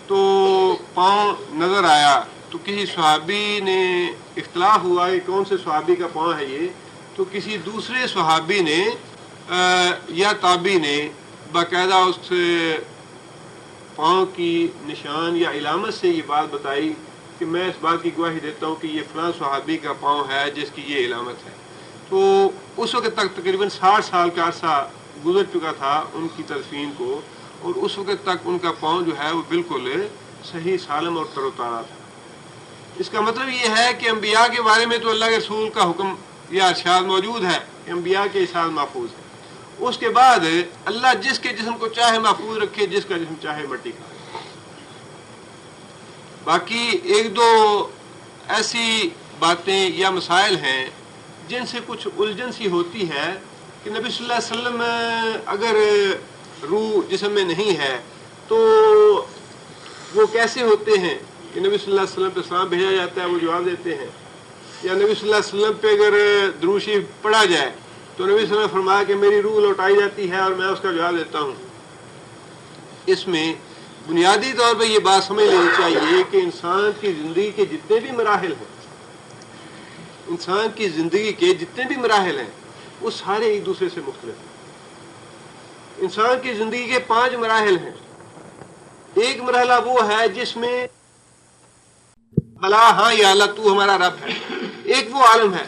تو پاؤں نظر آیا، تو کسی صحابی نے اختلاف ہوا کہ کون سے صحابی کا پاؤں ہے یہ، تو کسی دوسرے صحابی نے یا تابعی نے باقاعدہ اس پاؤں کی نشان یا علامت سے یہ بات بتائی کہ میں اس بات کی گواہی دیتا ہوں کہ یہ فلاں صحابی کا پاؤں ہے جس کی یہ علامت ہے۔ تو اس وقت تک تقریباً 60 سال کا عرصہ گزر چکا تھا ان کی تدفین کو، اور اس وقت تک ان کا پاؤں جو ہے وہ بالکل صحیح سالم اور تر و تازہ تھا۔ اس کا مطلب یہ ہے کہ انبیاء کے بارے میں تو اللہ کے رسول کا حکم یا ارشاد موجود ہے کہ انبیاء کے اجساد محفوظ ہے۔ اس کے بعد اللہ جس کے جسم کو چاہے محفوظ رکھے، جس کا جسم چاہے مٹی کھائے۔ باقی ایک دو ایسی باتیں یا مسائل ہیں جن سے کچھ الجھن سی ہوتی ہے کہ نبی صلی اللہ علیہ وسلم اگر روح جسم میں نہیں ہے تو وہ کیسے ہوتے ہیں کہ نبی صلی اللہ علیہ وسلم پہ سلام بھیجا جاتا ہے، وہ جواب دیتے ہیں، یا نبی صلی اللہ علیہ وسلم پہ اگر درود شریف پڑھا جائے تو نبی صلی اللہ علیہ وسلم نے فرمایا کہ میری روح لوٹائی جاتی ہے اور میں اس کا جواب دیتا ہوں۔ اس میں بنیادی طور پہ یہ بات سمجھ لینی چاہیے کہ انسان کی زندگی کے جتنے بھی مراحل ہیں، انسان کی زندگی کے جتنے بھی مراحل ہیں وہ سارے ایک دوسرے سے مختلف ہیں۔ انسان کی زندگی کے 5 مراحل ہیں۔ ایک مرحلہ وہ ہے جس میں بلا ہاں یا اللہ تو ہمارا رب ہے، ایک وہ عالم ہے،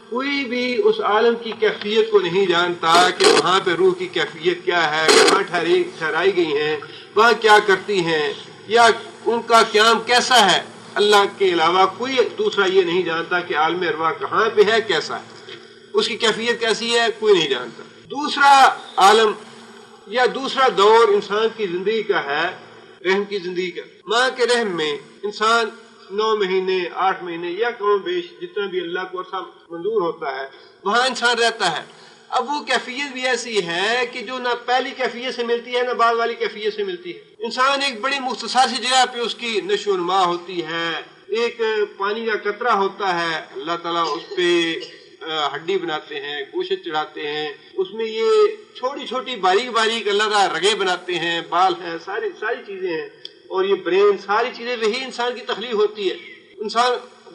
کوئی بھی اس عالم کی کیفیت کو نہیں جانتا کہ وہاں پہ روح کی کیفیت کیا ہے، کہاں ٹھہرائی گئی ہیں، وہاں کیا کرتی ہیں، یا ان کا قیام کیسا ہے۔ اللہ کے علاوہ کوئی دوسرا یہ نہیں جانتا کہ عالم ارواح کہاں پہ ہے، کیسا ہے، اس کی کیفیت کیسی ہے، کوئی نہیں جانتا۔ دوسرا عالم یا دوسرا دور انسان کی زندگی کا ہے، رحم کی زندگی کا۔ ماں کے رحم میں انسان 9 مہینے 8 مہینے یا کم بیش جتنا بھی اللہ کو عرصہ منظور ہوتا ہے وہاں انسان رہتا ہے۔ اب وہ کیفیت بھی ایسی ہے کہ جو نہ پہلی کیفیت سے ملتی ہے نہ بعد والی کیفیت سے ملتی ہے۔ انسان ایک بڑی مختصر سی جگہ پہ اس کی نشو و نما ہوتی ہے، ایک پانی کا قطرہ ہوتا ہے، اللہ تعالیٰ اس پہ ہڈی بناتے ہیں، گوشت چڑھاتے ہیں، اس میں یہ چھوٹی چھوٹی باریک باریک اللہ تعالیٰ رگیں بناتے ہیں، بال ہیں، ساری چیزیں ہیں، اور یہ برین، ساری چیزیں وہی انسان کی تخلیق ہوتی ہے،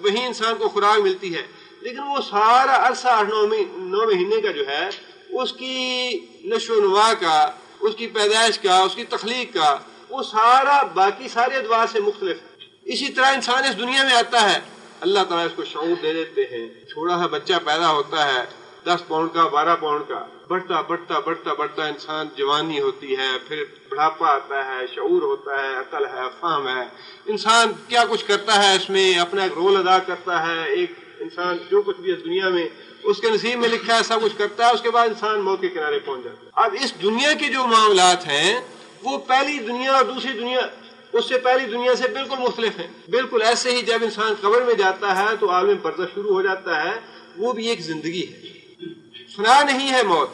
وہی انسان کو خوراک ملتی ہے۔ لیکن وہ سارا عرصہ 9 مہینے کا جو ہے اس کی نشو و نما کا، اس کی پیدائش کا، اس کی تخلیق کا، وہ سارا باقی سارے ادوار سے مختلف ہے۔ اسی طرح انسان اس دنیا میں آتا ہے، اللہ تعالیٰ اس کو شعور دے دیتے ہیں، چھوٹا سا بچہ پیدا ہوتا ہے 10 پاؤنڈ کا 12 پاؤنڈ کا، بڑھتا انسان جوانی ہوتی ہے، پھر بڑھاپا آتا ہے، شعور ہوتا ہے، عقل ہے، فہم ہے، انسان کیا کچھ کرتا ہے، اس میں اپنا ایک رول ادا کرتا ہے۔ ایک انسان جو کچھ بھی اس دنیا میں اس کے نصیب میں لکھا ہے سب کچھ کرتا ہے، اس کے بعد انسان موت کے کنارے پہنچ جاتا ہے۔ اب اس دنیا کے جو معاملات ہیں وہ پہلی دنیا اور دوسری دنیا اس سے پہلی دنیا سے بالکل مختلف ہیں۔ بالکل ایسے ہی جب انسان قبر میں جاتا ہے تو عالم برزخ شروع ہو جاتا ہے، وہ بھی ایک زندگی ہے، فنا نہیں ہے موت،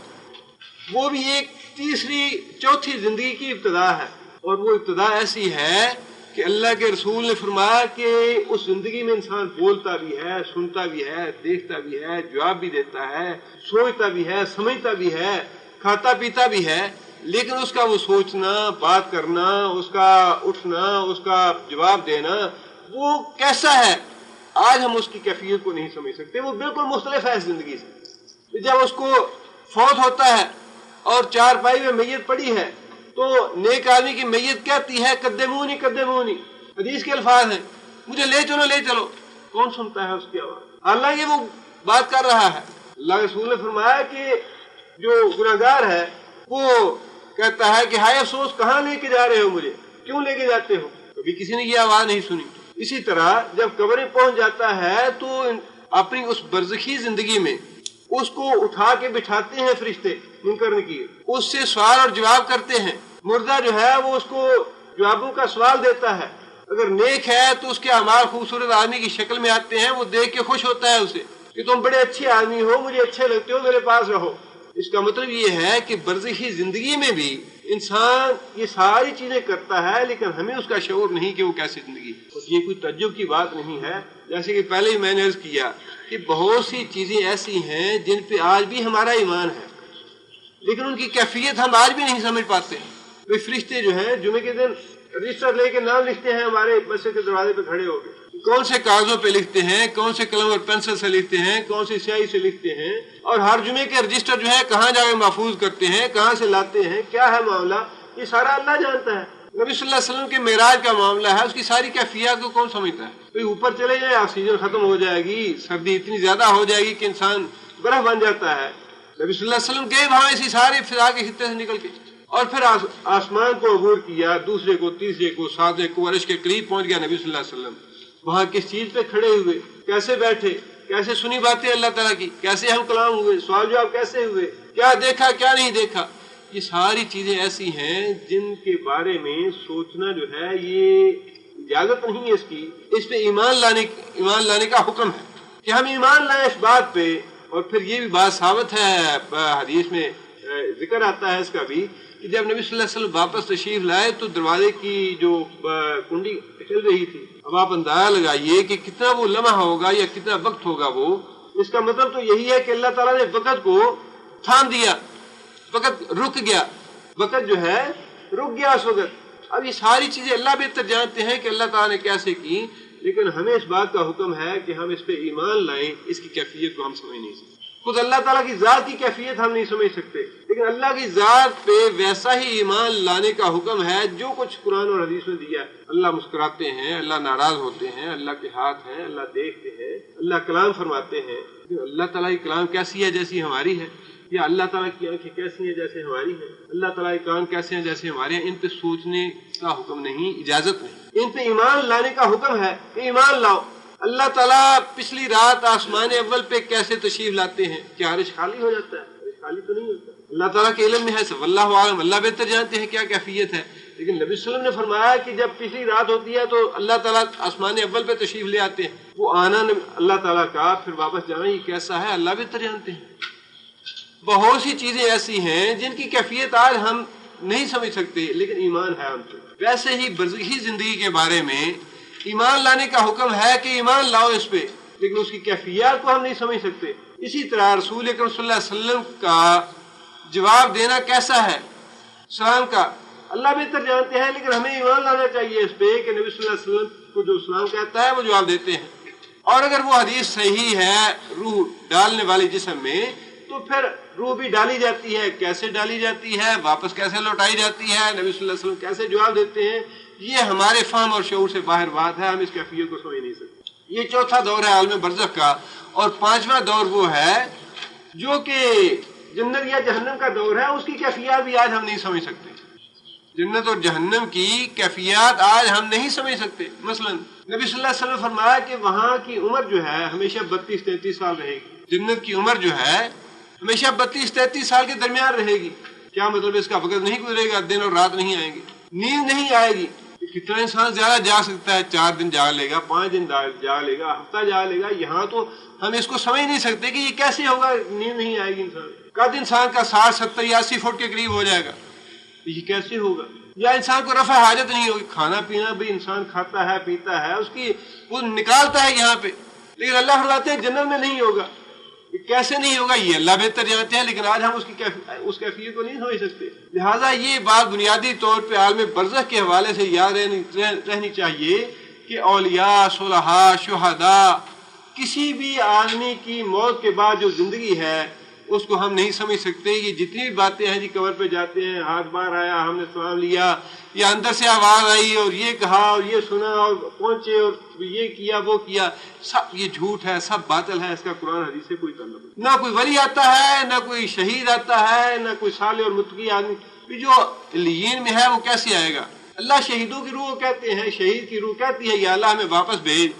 وہ بھی ایک تیسری چوتھی زندگی کی ابتدا ہے، اور وہ ابتدا ایسی ہے کہ اللہ کے رسول نے فرمایا کہ اس زندگی میں انسان بولتا بھی ہے، سنتا بھی ہے، دیکھتا بھی ہے، جواب بھی دیتا ہے، سوچتا بھی ہے، سمجھتا بھی ہے، کھاتا پیتا بھی ہے، لیکن اس کا وہ سوچنا، بات کرنا، اس کا اٹھنا، اس کا جواب دینا وہ کیسا ہے، آج ہم اس کی کیفیت کو نہیں سمجھ سکتے۔ وہ بالکل مختلف ہے اس زندگی سے۔ جب اس کو فوت ہوتا ہے اور چارپائی میں میت پڑی ہے تو نیک آدمی کی میت کہتی ہے قدمونی قدمونی، حدیث کے الفاظ ہیں، مجھے لے چلو۔ کون سنتا ہے اس کی آواز؟ اللہ یہ وہ بات کر رہا ہے۔ اللہ کے رسول نے فرمایا کہ جو گناہگار ہے وہ کہتا ہے کہ ہائے افسوس کہاں لے کے جا رہے ہو مجھے, کیوں لے کے جاتے ہو, کبھی کسی نے یہ آواز نہیں سنی. اسی طرح جب قبر میں پہنچ جاتا ہے تو اپنی اس برزخی زندگی میں اس کو اٹھا کے بٹھاتے ہیں فرشتے منکر نکیر, اس سے سوال اور جواب کرتے ہیں. مردہ جو ہے وہ اس کو جوابوں کا سوال دیتا ہے. اگر نیک ہے تو اس کے اعمال خوبصورت آدمی کی شکل میں آتے ہیں, وہ دیکھ کے خوش ہوتا ہے اسے کہ تم بڑے اچھے آدمی ہو, مجھے اچھے لگتے ہو, میرے پاس رہو. اس کا مطلب یہ ہے کہ برزخی زندگی میں بھی انسان یہ ساری چیزیں کرتا ہے, لیکن ہمیں اس کا شعور نہیں کہ وہ کیسی زندگی. یہ کوئی تعجب کی بات نہیں ہے. جیسے کہ پہلے ہی میں نے عرض کیا کہ بہت سی چیزیں ایسی ہیں جن پہ آج بھی ہمارا ایمان ہے, لیکن ان کی کیفیت ہم آج بھی نہیں سمجھ پاتے. کوئی فرشتے جو ہیں جمعے کے دن رجسٹر لے کے نام لکھتے ہیں ہمارے مسجد کے دروازے پہ کھڑے ہو کے, کون سے کاغذوں پہ لکھتے ہیں, کون سے قلم اور پینسل سے لکھتے ہیں, کون سی سیاہی سے لکھتے ہیں, اور ہر جمعے کے رجسٹر جو ہے کہاں جا کے محفوظ کرتے ہیں, کہاں سے لاتے ہیں, کیا ہے معاملہ, یہ سارا اللہ جانتا ہے. نبی صلی اللہ علیہ وسلم کے معراج کا معاملہ ہے, اس کی ساری کیفیات کو کون سمجھتا ہے. کوئی اوپر چلے جائے, آکسیجن ختم ہو جائے گی, سردی اتنی زیادہ ہو جائے گی کہ انسان برف بن جاتا ہے. نبی صلی اللہ علیہ وسلم گئے وہاں اسی سارے فضا کے خطے سے نکل کے, اور پھر آسمان کو عبور کیا, دوسرے کو, تیسرے کو, ساتویں کو, عرش کے قریب پہنچ گیا نبی صلی اللہ علیہ وسلم. وہاں کس چیز پہ کھڑے ہوئے, کیسے بیٹھے, کیسے سنی باتیں اللہ تعالیٰ کی, کیسے ہم کلام ہوئے, سوال جواب کیسے ہوئے, کیا دیکھا کیا نہیں دیکھا. یہ ساری چیزیں ایسی ہیں جن کے بارے میں سوچنا جو ہے یہ اجازت نہیں ہے اس کی. اس پہ ایمان لانے کا حکم ہے کہ ہم ایمان لائیں اس بات پہ. اور پھر یہ بھی بات ثابت ہے, حدیث میں ذکر آتا ہے اس کا بھی, کہ جب نبی صلی اللہ علیہ وسلم واپس تشریف لائے تو دروازے کی جو کنڈی چل رہی تھی, اب آپ اندازہ لگائیے کہ کتنا وہ لمحہ ہوگا یا کتنا وقت ہوگا وہ. اس کا مطلب تو یہی ہے کہ اللہ تعالیٰ نے وقت کو تھام دیا, وقت رک گیا, وقت جو ہے رک گیا اس وقت. اب یہ ساری چیزیں اللہ بہتر جانتے ہیں کہ اللہ تعالیٰ نے کیسے کی, لیکن ہمیں اس بات کا حکم ہے کہ ہم اس پہ ایمان لائیں. اس کی کیفیت کو ہم سمجھ نہیں سکتے. خود اللہ تعالیٰ کی ذات کی کیفیت ہم نہیں سمجھ سکتے, لیکن اللہ کی ذات پہ ویسا ہی ایمان لانے کا حکم ہے جو کچھ قرآن اور حدیث میں دیا ہے. اللہ مسکراتے ہیں, اللہ ناراض ہوتے ہیں, اللہ کے ہاتھ ہیں, اللہ دیکھتے ہیں, اللہ کلام فرماتے ہیں. اللہ تعالیٰ کی کلام کیسی ہے جیسی ہماری ہے, یا اللہ تعالیٰ کی آنکھیں کیسی ہیں جیسے ہماری ہیں, اللہ تعالیٰ کے کان کیسے ہیں جیسے ہمارے ہیں. ان پہ سوچنے کا حکم نہیں, اجازت نہیں. ان پہ ایمان لانے کا حکم ہے کہ ایمان لاؤ. اللہ تعالیٰ پچھلی رات آسمان اول پہ کیسے تشریف لاتے ہیں, کیا عرش خالی ہو جاتا ہے؟ عرش خالی تو نہیں ہوتا. اللہ تعالیٰ کے علم میں ہے, سب اللہ عالم, اللہ بہتر جانتے ہیں کیا کیفیت ہے. لیکن نبی صلی اللہ علیہ وسلم نے فرمایا کہ جب پچھلی رات ہوتی ہے تو اللہ تعالیٰ آسمان اول پہ تشریف لے آتے ہیں. وہ آنا اللہ تعالیٰ کا, پھر واپس جانا یہ کیسا ہے اللہ بہتر جانتے ہیں. بہت سی چیزیں ایسی ہیں جن کی کیفیت آج ہم نہیں سمجھ سکتے, لیکن ایمان ہے ہم سے. ویسے ہی برزخی زندگی کے بارے میں ایمان لانے کا حکم ہے کہ ایمان لاؤ اس پہ, لیکن اس کی کیفیات کو ہم نہیں سمجھ سکتے. اسی طرح رسول اکرم صلی اللہ علیہ وسلم کا جواب دینا کیسا ہے سلام کا, اللہ بہتر جانتے ہیں, لیکن ہمیں ایمان لانا چاہیے اس پہ کہ نبی صلی اللہ علیہ وسلم کو جو سلام کہتا ہے وہ جواب دیتے ہیں. اور اگر وہ حدیث صحیح ہے روح ڈالنے والی جسم میں, تو پھر روح بھی ڈالی جاتی ہے, کیسے ڈالی جاتی ہے, واپس کیسے لوٹائی جاتی ہے, نبی صلی اللہ علیہ وسلم کیسے جواب دیتے ہیں, یہ ہمارے فہم اور شعور سے باہر بات ہے. ہم اس کیفیت کو سمجھ نہیں سکتے. یہ چوتھا دور ہے عالم برزخ کا. اور پانچواں دور وہ ہے جو کہ جنت یا جہنم کا دور ہے. اس کی کیفیات بھی آج ہم نہیں سمجھ سکتے. جنت اور جہنم کی کیفیات آج ہم نہیں سمجھ سکتے. مثلا نبی صلی اللہ علیہ وسلم نے فرمایا کہ وہاں کی عمر جو ہے ہمیشہ 32-33 سال رہے گی. جنت کی عمر جو ہے ہمیشہ 32-33 سال کے درمیان رہے گی. کیا مطلب اس کا وقت نہیں گزرے گا, دن اور رات نہیں آئیں گے, نیند نہیں آئے گی. کتنا انسان زیادہ جاگ سکتا ہے, 4 دن جاگ لے گا, 5 دن جاگ لے گا, ہفتہ جاگ لے گا. یہاں تو ہم اس کو سمجھ نہیں سکتے کہ یہ کیسے ہوگا, نیند نہیں آئے گی انسان. قد انسان کا 60, 70 یا 80 فٹ کے قریب ہو جائے گا, یہ کیسے ہوگا. یا انسان کو رفع حاجت نہیں ہوگی. کھانا پینا بھی انسان کھاتا ہے, پیتا ہے, اس کی وہ نکالتا ہے یہاں پہ, لیکن اللہ فرماتے ہیں جنت میں نہیں ہوگا. کیسے نہیں ہوگا یہ اللہ بہتر جانتے ہیں, لیکن آج ہم اس کیفیت کو نہیں سمجھ سکتے. لہٰذا یہ بات بنیادی طور پہ عالم برزخ کے حوالے سے یاد رہنی چاہیے کہ اولیاء, صلحاء, شہداء, کسی بھی آدمی کی موت کے بعد جو زندگی ہے اس کو ہم نہیں سمجھ سکتے. یہ جتنی بھی باتیں ہیں جی قبر پہ جاتے ہیں، ہاتھ باہر آیا، ہم نے سلام لیا، یا اندر سے آواز آئی اور یہ کہا اور یہ سنا اور پہنچے اور یہ کیا وہ کیا، سب یہ جھوٹ ہے، سب باطل ہے. اس کا قرآن حدیث سے کوئی تعلق نہیں. نہ کوئی ولی آتا ہے، نہ کوئی شہید آتا ہے، نہ کوئی صالح اور متقی آدمی. جو علیین میں ہے وہ کیسے آئے گا؟ اللہ شہیدوں کی روح کہتے ہیں، شہید کی روح کہتی ہے یا اللہ ہمیں واپس بھیج.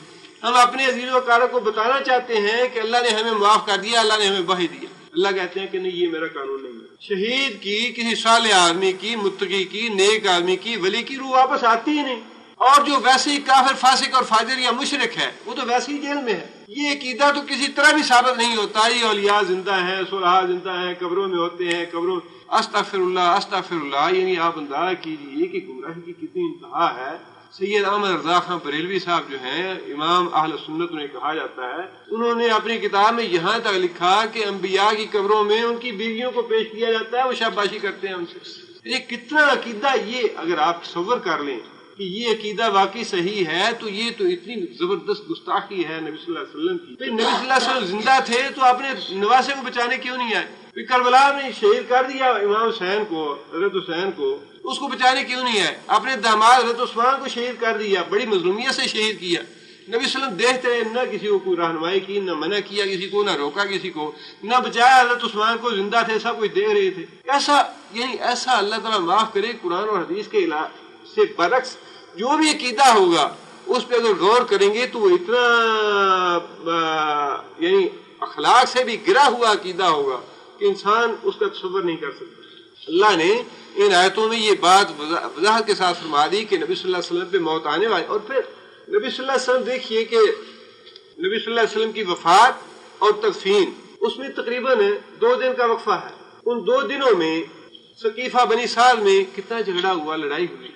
ہم اپنے عزیز و اقارب کو بتانا چاہتے ہیں کہ اللہ نے ہمیں معاف کر دیا، اللہ نے ہمیں بخش دیا. اللہ کہتے ہیں کہ نہیں، یہ میرا قانون نہیں ہے. شہید کی، کسی صالح آدمی کی، متقی کی، نیک آدمی کی، ولی کی روح واپس آتی ہی نہیں. اور جو ویسے ہی کافر، فاسق اور فاجر یا مشرک ہے وہ تو ویسے ہی جیل میں ہے. یہ عقیدہ تو کسی طرح بھی ثابت نہیں ہوتا. یہ اولیاء زندہ ہیں، صلحاء زندہ ہیں، قبروں میں ہوتے ہیں، قبروں استغفر اللہ استغفر اللہ. یعنی آپ اندازہ کیجیے کہ گمراہی کی کتنی انتہا ہے. سید احمد رضا خان بریلوی صاحب جو ہیں، امام اہل سنت انہیں کہا جاتا ہے، انہوں نے اپنی کتاب میں یہاں تک لکھا کہ انبیاء کی قبروں میں ان کی بیویوں کو پیش کیا جاتا ہے، وہ شاباشی کرتے ہیں ان سے. یہ کتنا عقیدہ، یہ اگر آپ تصور کر لیں کہ یہ عقیدہ واقعی صحیح ہے تو یہ تو اتنی زبردست گستاخی ہے نبی صلی اللہ علیہ وسلم کی. نبی صلی اللہ علیہ وسلم زندہ تھے تو اپنے نواسے کو بچانے کیوں نہیں آئے؟ کربلا میں شہید کر دیا امام حسین کو، حضرت حسین کو، اس کو بچانے کیوں نہیں آئے؟ اپنے داماد حضرت عثمان کو شہید کر دیا، بڑی مظلومیت سے شہید کیا. نبی صلی اللہ علیہ وسلم دیکھتے رہے، نہ کسی کو کوئی رہنمائی کی، نہ منع کیا کسی کو، نہ روکا کسی کو، نہ بچایا. حضرت عثمان کو زندہ تھے، سب کچھ دیکھ رہے تھے. ایسا اللہ تعالیٰ معاف کرے، قرآن اور حدیث کے سے برعکس جو بھی عقیدہ ہوگا اس پہ اگر غور کریں گے تو وہ اتنا یعنی اخلاق سے بھی گرا ہوا عقیدہ ہوگا کہ انسان اس کا تصور نہیں کر سکتا. اللہ نے ان آیتوں میں یہ بات وضاحت کے ساتھ فرما دی کہ نبی صلی اللہ علیہ وسلم پہ موت آنے والی. اور پھر نبی صلی اللہ علیہ وسلم دیکھیے کہ نبی صلی اللہ علیہ وسلم کی وفات اور تدفین، اس میں تقریباً 2 دن کا وقفہ ہے. ان 2 دنوں میں ثقیفہ بنی سعد میں کتنا جھگڑا ہوا، لڑائی ہوئی.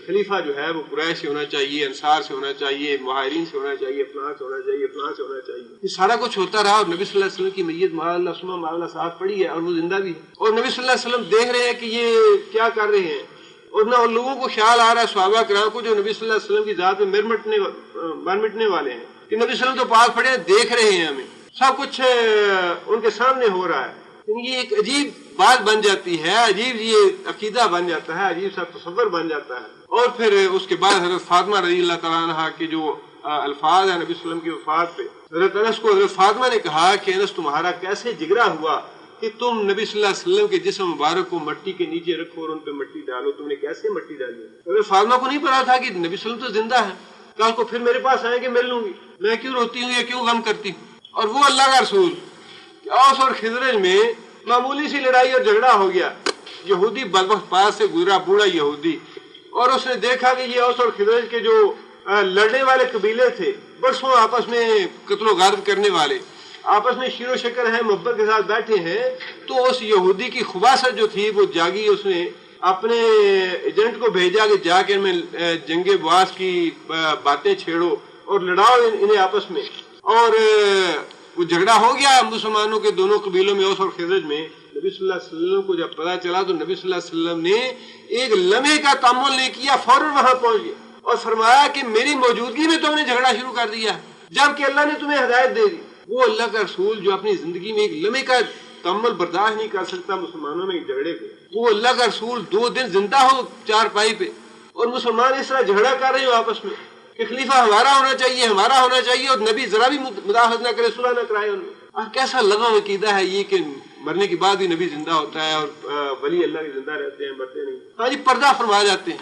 خلیفہ جو ہے وہ قریش سے ہونا چاہیے، انصار سے ہونا چاہیے، مہاجرین سے ہونا چاہیے، فلاں سے ہونا چاہیے، فلاں سے ہونا چاہیے. یہ سارا کچھ ہوتا رہا اور نبی صلی اللہ علیہ وسلم کی میت معاذ اللہ ساتھ پڑی ہے اور وہ زندہ بھی ہے. اور نبی صلی اللہ علیہ وسلم دیکھ رہے ہیں کہ یہ کیا کر رہے ہیں. اور نہ ان لوگوں کو خیال آ رہا ہے، صحابہ کرام کو جو نبی صلی اللہ علیہ وسلم کی ذات میں مر مٹنے والے ہیں، کہ نبی صلی اللہ علیہ وسلم تو پاس پڑے ہیں، دیکھ رہے ہیں، ہمیں سب کچھ ان کے سامنے ہو رہا ہے. یہ ایک عجیب بات بن جاتی ہے، عجیب یہ عقیدہ بن جاتا ہے، عجیب سا تصور بن جاتا ہے. اور پھر اس کے بعد حضرت فاطمہ رضی اللہ تعالیٰ عنہ کے جو الفاظ ہیں نبی صلی اللہ علیہ وسلم کی وفات پہ، حضرت انس کو حضرت فاطمہ نے کہا کہ انس تمہارا کیسے جگرا ہوا کہ تم نبی صلی اللہ علیہ وسلم کے جسم مبارک کو مٹی کے نیچے رکھو اور ان پہ مٹی ڈالو، تم نے کیسے مٹی ڈالی؟ حضرت فاطمہ کو نہیں پتا تھا کہ نبی صلی اللہ علیہ وسلم تو زندہ ہے. کل کو پھر میرے پاس آئیں گے، مل لوں گی، میں کیوں روتی ہوں یا کیوں غم کرتی ہوں؟ اور وہ اللہ کا رسول اوس اور خزرج میں معمولی سی لڑائی اور جھگڑا ہو گیا. یہودی بدبخت پاس سے گزرا، بوڑھا یہودی، اور اس نے دیکھا کہ یہ اوس اور خزرج کے جو لڑنے والے قبیلے تھے، برسوں آپس میں قتل و غارت کرنے والے، آپس میں شیر و شکر ہیں، محبت کے ساتھ بیٹھے ہیں. تو اس یہودی کی خباثت جو تھی وہ جاگی. اس نے اپنے ایجنٹ کو بھیجا کہ جا کے میں جنگ بواس کی باتیں چھیڑو اور لڑاؤ انہیں آپس میں. اور وہ جھگڑا ہو گیا مسلمانوں کے دونوں قبیلوں میں، اوس اور خزرج میں. نبی صلی اللہ علیہ وسلم کو جب پتہ چلا تو نبی صلی اللہ علیہ وسلم نے ایک لمحے کا تأمل نہیں کیا، فوراً وہاں پہنچ گیا اور فرمایا کہ میری موجودگی میں تم نے جھگڑا شروع کر دیا جبکہ اللہ نے تمہیں ہدایت دے دی. وہ اللہ کا رسول جو اپنی زندگی میں ایک لمحے کا تأمل برداشت نہیں کر سکتا مسلمانوں میں جھگڑے کو، وہ اللہ کا رسول 2 دن زندہ ہو چارپائی پہ اور مسلمان اس طرح جھگڑا کر رہے ہو آپس میں کہ خلیفہ ہمارا ہونا چاہیے، ہمارا ہونا چاہیے، اور نبی ذرا بھی مداخلت نہ کرے، صلح نہ کرائے ان میں. کیسا لغو عقیدہ ہے یہ کہ مرنے کے بعد بھی نبی زندہ ہوتا ہے اور ولی اللہ کے زندہ رہتے ہیں، مرتے نہیں. ہاں جی، پردہ فرما جاتے ہیں.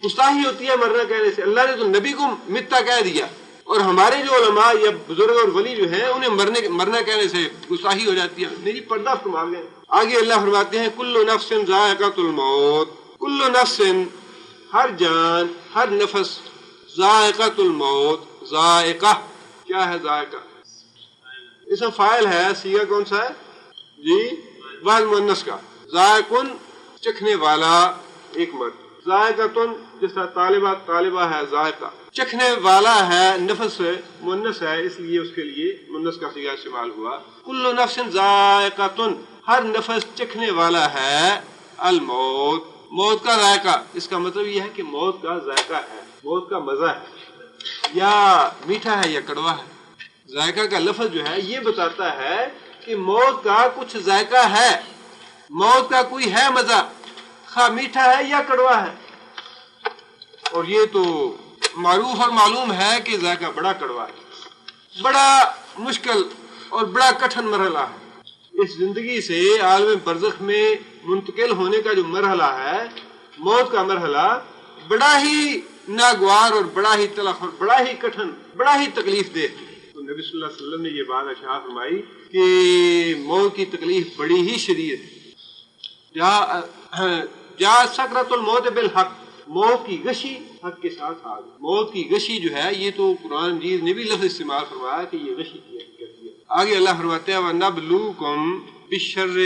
گستاخی ہوتی ہے مرنا کہنے سے. اللہ نے تو نبی کو متا کہہ دیا اور ہمارے جو علماء یا بزرگ اور ولی جو ہیں انہیں مرنا کہنے سے گستاخی ہو جاتی ہے. نہیں، پردہ فرما گئے. آگے اللہ فرماتے ہیں کل نفس ذائقۃ الموت. کل نفس، ہر جان، ہر نفس، ذائقۃ الموت. ذائقہ کیا ہے؟ ذائقہ اسم فاعل ہے. صیغہ کون سا ہے جی؟ واحد مؤنث کا. ذائقن چکھنے والا ایک مرد. ذائقۃن جس طرح طالبہ ہے ذائقہ، چکھنے والا ہے. نفس مؤنث ہے اس لیے اس کے لیے مؤنث کا صیغہ استعمال ہوا. کل نفس ذائقۃن، ہر نفس چکھنے والا ہے الموت، موت کا ذائقہ. اس کا مطلب یہ ہے کہ موت کا ذائقہ ہے، موت کا مزہ ہے، یا میٹھا ہے یا کڑوا ہے. ذائقہ کا لفظ جو ہے یہ بتاتا ہے کہ موت کا کچھ ذائقہ ہے، موت کا کوئی ہے مزہ، خواہ میٹھا ہے یا کڑوا ہے، اور یہ تو معروف اور معلوم ہے کہ ذائقہ بڑا کڑوا ہے، بڑا مشکل اور بڑا کٹھن مرحلہ ہے۔ اس زندگی سے عالم برزخ میں منتقل ہونے کا جو مرحلہ ہے، موت کا مرحلہ، بڑا ہی ناگوار اور بڑا ہی تلخ اور بڑا ہی کٹھن، بڑا ہی تکلیف دہ۔ تو نبی صلی اللہ علیہ وسلم نے یہ بات ارشاد فرمائی کہ موت کی تکلیف بڑی ہی شدید ہے۔ جا سکرۃ الموت بالحق، موت کی غشی حق کے ساتھ آ گئی۔ موت کی غشی جو ہے، یہ تو قرآن مجید نے بھی لفظ استعمال فرمایا کہ یہ غشی کی ہے۔ آگے اللہ فرماتے ہیں وَنَبْلُوكُمْ بِالشَّرِّ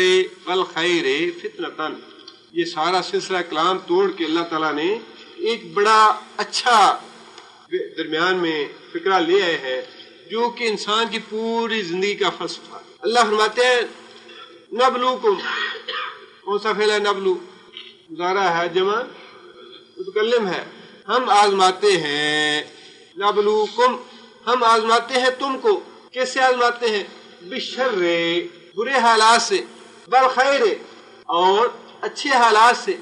وَالْخَيْرِ فِتْنَةً۔ یہ سارا سلسلہ کلام توڑ کے اللہ تعالیٰ نے ایک بڑا اچھا درمیان میں فکرہ لے آئے ہیں جو کہ انسان کی پوری زندگی کا فلسفہ ہے۔ اللہ فرماتے ہیں نبلوکم، کون سا فعل ہے نبلو؟ مضارع ہے، جمع متکلم ہے۔ ہم آزماتے ہیں، نبلوکم، ہم آزماتے ہیں تم کو۔ کیسے آزماتے ہیں؟ بالشر، برے حالات سے، بالخیر، اور اچھے حالات سے،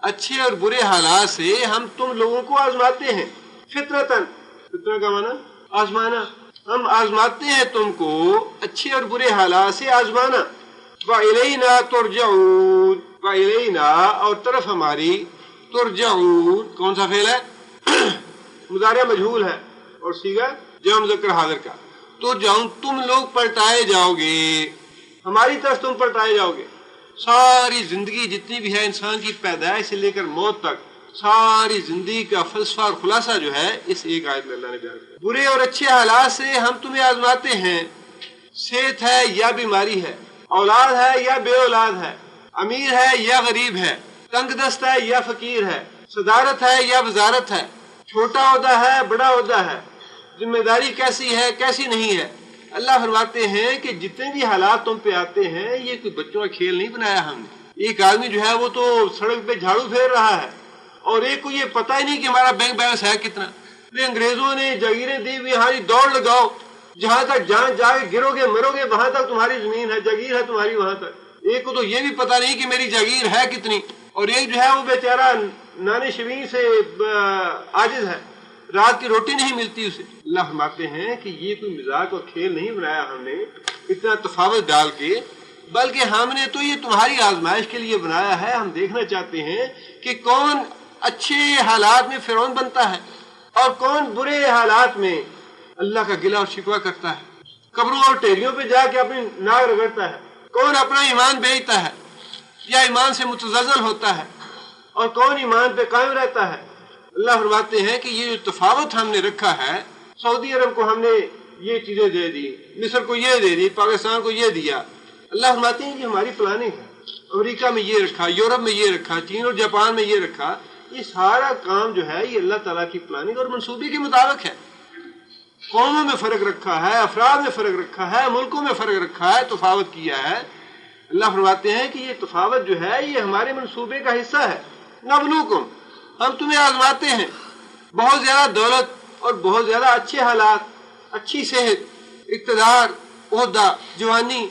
اچھے اور برے حالات سے ہم تم لوگوں کو آزماتے ہیں۔ فطرتاً، فطرہ کا معنی آزمانا، ہم آزماتے ہیں تم کو اچھے اور برے حالات سے آزمانا۔ وَإِلَيْنَا تُرْجَعُونَ، وَإِلَيْنَا، اور طرف ہماری، ترجعون، کون سا فعل ہے؟ مضارع مجہول ہے اور صیغہ جمع مذکر حاضر کا۔ ترجعون، تم لوگ پلٹائے جاؤ گے، ہماری طرف تم پلٹائے جاؤ گے۔ ساری زندگی جتنی بھی ہے انسان کی پیدائش سے لے کر موت تک، ساری زندگی کا فلسفہ اور خلاصہ جو ہے اس ایک آیت میں اللہ نے بیان کیا۔ برے اور اچھے حالات سے ہم تمہیں آزماتے ہیں، صحت ہے یا بیماری ہے، اولاد ہے یا بے اولاد ہے، امیر ہے یا غریب ہے، تنگ دست ہے یا فقیر ہے، صدارت ہے یا وزارت ہے، چھوٹا عہدہ ہے بڑا عہدہ ہے، ذمہ داری کیسی ہے کیسی نہیں ہے۔ اللہ فرماتے ہیں کہ جتنے بھی حالات تم پہ آتے ہیں یہ کوئی بچوں کا کھیل نہیں بنایا ہم نے۔ ایک آدمی جو ہے وہ تو سڑک پہ جھاڑو پھیر رہا ہے اور ایک کو یہ پتہ ہی نہیں کہ ہمارا بینک بیلنس ہے کتنا۔ انگریزوں نے جاگیریں دی ہوئی، ہاں دوڑ لگاؤ، جہاں تک جان جا کے گرو گے مرو گے وہاں تک تمہاری زمین ہے، جاگیر ہے تمہاری وہاں تک۔ ایک کو تو یہ بھی پتہ نہیں کہ میری جاگیر ہے کتنی، اور ایک جو ہے وہ بیچارہ نانے شبین سے عاجز ہے، رات کی روٹی نہیں ملتی اسے۔ اللہ فرماتے ہیں کہ یہ کوئی مزاق اور کھیل نہیں بنایا ہم نے اتنا تفاوت ڈال کے، بلکہ ہم نے تو یہ تمہاری آزمائش کے لیے بنایا ہے۔ ہم دیکھنا چاہتے ہیں کہ کون اچھے حالات میں فرعون بنتا ہے اور کون برے حالات میں اللہ کا گلہ اور شکوہ کرتا ہے، قبروں اور ٹیریوں پہ جا کے اپنی ناک رگڑتا ہے، کون اپنا ایمان بیچتا ہے یا ایمان سے متزلزل ہوتا ہے، اور کون ایمان پہ قائم رہتا ہے۔ اللہ فرماتے ہیں کہ یہ جو تفاوت ہم نے رکھا ہے، سعودی عرب کو ہم نے یہ چیزیں دے دی، مصر کو یہ دے دی، پاکستان کو یہ دیا۔ اللہ فرماتے ہیں کہ ہماری پلاننگ ہے، امریکہ میں یہ رکھا، یورپ میں یہ رکھا، چین اور جاپان میں یہ رکھا۔ یہ سارا کام جو ہے یہ اللہ تعالیٰ کی پلاننگ اور منصوبے کے مطابق ہے۔ قوموں میں فرق رکھا ہے، افراد میں فرق رکھا ہے، ملکوں میں فرق رکھا ہے، تفاوت کیا ہے۔ اللہ فرماتے ہیں کہ یہ تفاوت جو ہے یہ ہمارے منصوبے کا حصہ ہے۔ نبلوکم، ہم تمہیں آزماتے ہیں۔ بہت زیادہ دولت اور بہت زیادہ اچھے حالات، اچھی صحت، اقتدار، عہدہ، جوانی،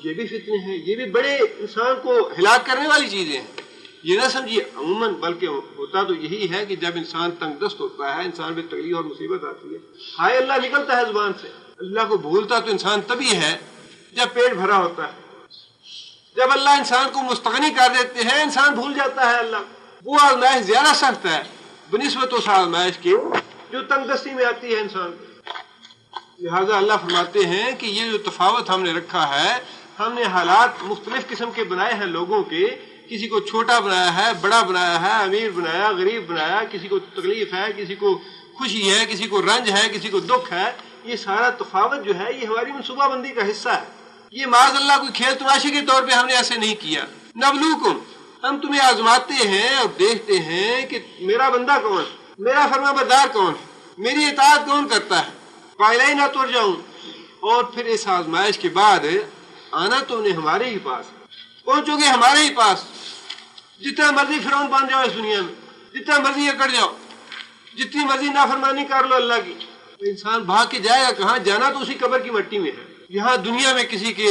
یہ بھی فتنے ہیں، یہ بھی بڑے انسان کو ہلاک کرنے والی چیزیں ہیں۔ یہ نہ سمجھیے عموماً، بلکہ ہوتا تو یہی ہے کہ جب انسان تنگ دست ہوتا ہے، انسان پہ تکلیف اور مصیبت آتی ہے، ہائے اللہ نکلتا ہے زبان سے۔ اللہ کو بھولتا تو انسان تبھی ہے جب پیٹ بھرا ہوتا ہے۔ جب اللہ انسان کو مستغنی کر دیتے ہیں انسان بھول جاتا ہے اللہ۔ وہ آزمائش زیادہ سخت ہے بنسبت اس آزمائش کے جو تنگ دستی میں آتی ہے انسان کو۔ لہٰذا اللہ فرماتے ہیں کہ یہ جو تفاوت ہم نے رکھا ہے، ہم نے حالات مختلف قسم کے بنائے ہیں لوگوں کے، کسی کو چھوٹا بنایا ہے، بڑا بنایا ہے، امیر بنایا، غریب بنایا، کسی کو تکلیف ہے، کسی کو خوشی ہے، کسی کو رنج ہے، کسی کو دکھ ہے۔ یہ سارا تفاوت جو ہے یہ ہماری منصوبہ بندی کا حصہ ہے۔ یہ معاذ اللہ کوئی کھیل تماشے کے طور پہ ہم نے ایسے نہیں کیا۔ نبلوکم، ہم تمہیں آزماتے ہیں اور دیکھتے ہیں کہ میرا بندہ کون، میرا فرما بردار کون، میری اطاعت کون کرتا ہے۔ وَإِلَيْنَا تُرْجَعُونَ، اور پھر اس آزمائش کے بعد آنا تم نے ہمارے ہی پاس، پہنچو گے ہمارے ہی پاس۔ جتنا مرضی فرعون بن جاؤ اس دنیا میں، جتنا مرضی اکڑ جاؤ، جتنی مرضی نافرمانی کر لو اللہ کی، انسان بھاگ کے جائے گا کہاں؟ جانا تو اسی قبر کی مٹی میں ہے۔ یہاں دنیا میں کسی کے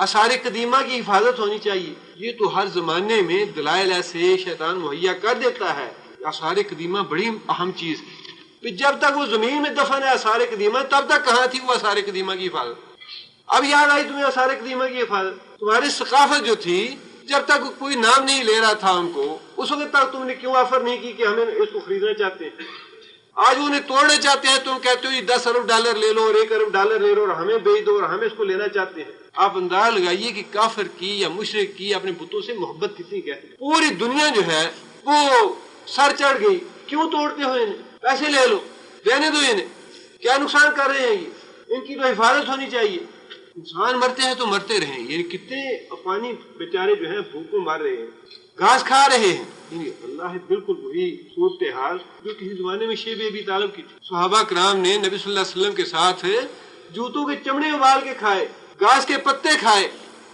آثار قدیمہ کی حفاظت ہونی چاہیے. یہ تو ہر زمانے میں دلائل ایسے شیطان مہیا کر دیتا ہے. آثار قدیمہ بڑی اہم چیز ہے. جب تک وہ زمین میں دفن ہے آثار قدیمہ، تب تک کہاں تھی وہ آثار قدیمہ کی حفاظت؟ اب یاد آئی تمہیں آثار قدیمہ کی حفاظت؟ تمہاری ثقافت جو تھی، جب تک کوئی نام نہیں لے رہا تھا ان کو، اس وقت تک تم نے کیوں آفر نہیں کی کہ ہمیں اس کو خریدنا چاہتے ہیں؟ آج وہ انہیں توڑنا چاہتے ہیں، تم کہتے ہو یہ $10 ارب لے لو اور $1 ارب لے لو اور ہمیں بیچ دو اور ہمیں اس کو لینا چاہتے ہیں. آپ اندازہ لگائیے کہ کافر کی یا مشرک کی اپنے بتوں سے محبت کتنی ہے. پوری دنیا جو ہے وہ سر چڑھ گئی. کیوں توڑتے ہو انہیں؟ پیسے لے لو، دینے دو انہیں. کیا نقصان کر رہے ہیں یہ؟ ان کی تو حفاظت ہونی چاہیے. انسان مرتے ہیں تو مرتے رہیں. یہ کتنے افغانی بیچارے جو ہیں بھوکوں مار رہے ہیں، گھاس کھا رہے ہیں. اللہ بالکل وہی صورتحال جو کسی زمانے میں شیب ابی طالب کی تھی. صحابہ کرام نے نبی صلی اللہ علیہ وسلم کے ساتھ جوتوں کے چمڑے ابال کے کھائے، گھاس کے پتے کھائے،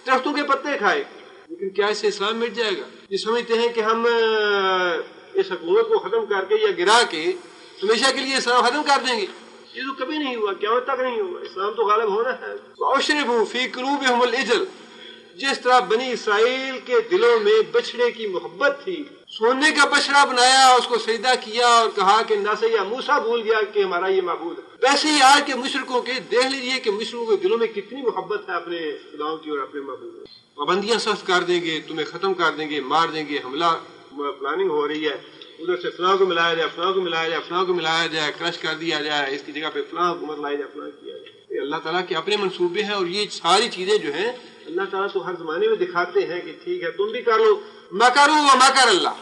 درختوں کے پتے کھائے. لیکن کیا اس سے اسلام مٹ جائے گا؟ یہ سمجھتے ہیں کہ ہم اس حکومت کو ختم کر کے یا گرا کے ہمیشہ کے لیے اسلام ختم کر دیں گے. یہ تو کبھی نہیں ہوا، قیامت تک نہیں ہوا. اسلام تو غالب ہونا ہے. وَأَشْرِبُوا فِي قُلُوبِهِمُ الْعِجْلَ، جس طرح بنی اسرائیل کے دلوں میں بچڑے کی محبت تھی، سونے کا بچڑا بنایا، اس کو سجدہ کیا اور کہا کہ ناسیا موسیٰ بھول گیا کہ ہمارا یہ معبود ہے. ویسے ہی آج کے مشرکوں کے دیکھ لیجئے کہ مشرکوں کے دلوں میں کتنی محبت ہے اپنے خداؤں کی اور اپنے معبود کی. پابندیاں سخت کر دیں گے، تمہیں ختم کر دیں گے، مار دیں گے، حملہ پلاننگ ہو رہی ہے، ادھر سے فلاں کو ملایا جائے، فلاں کو ملایا جائے، فلاں کو ملایا جائے، کرش کر دیا جائے، اس کی جگہ پہ فلاں حکومت لائی جائے، فلاں کیا جائے. یہ اللہ تعالیٰ کے اپنے منصوبے ہیں. اور یہ ساری چیزیں جو ہیں اللہ تعالیٰ تو ہر زمانے میں دکھاتے ہیں کہ ٹھیک ہے تم بھی کر لو، مکروا ومکر اللہ،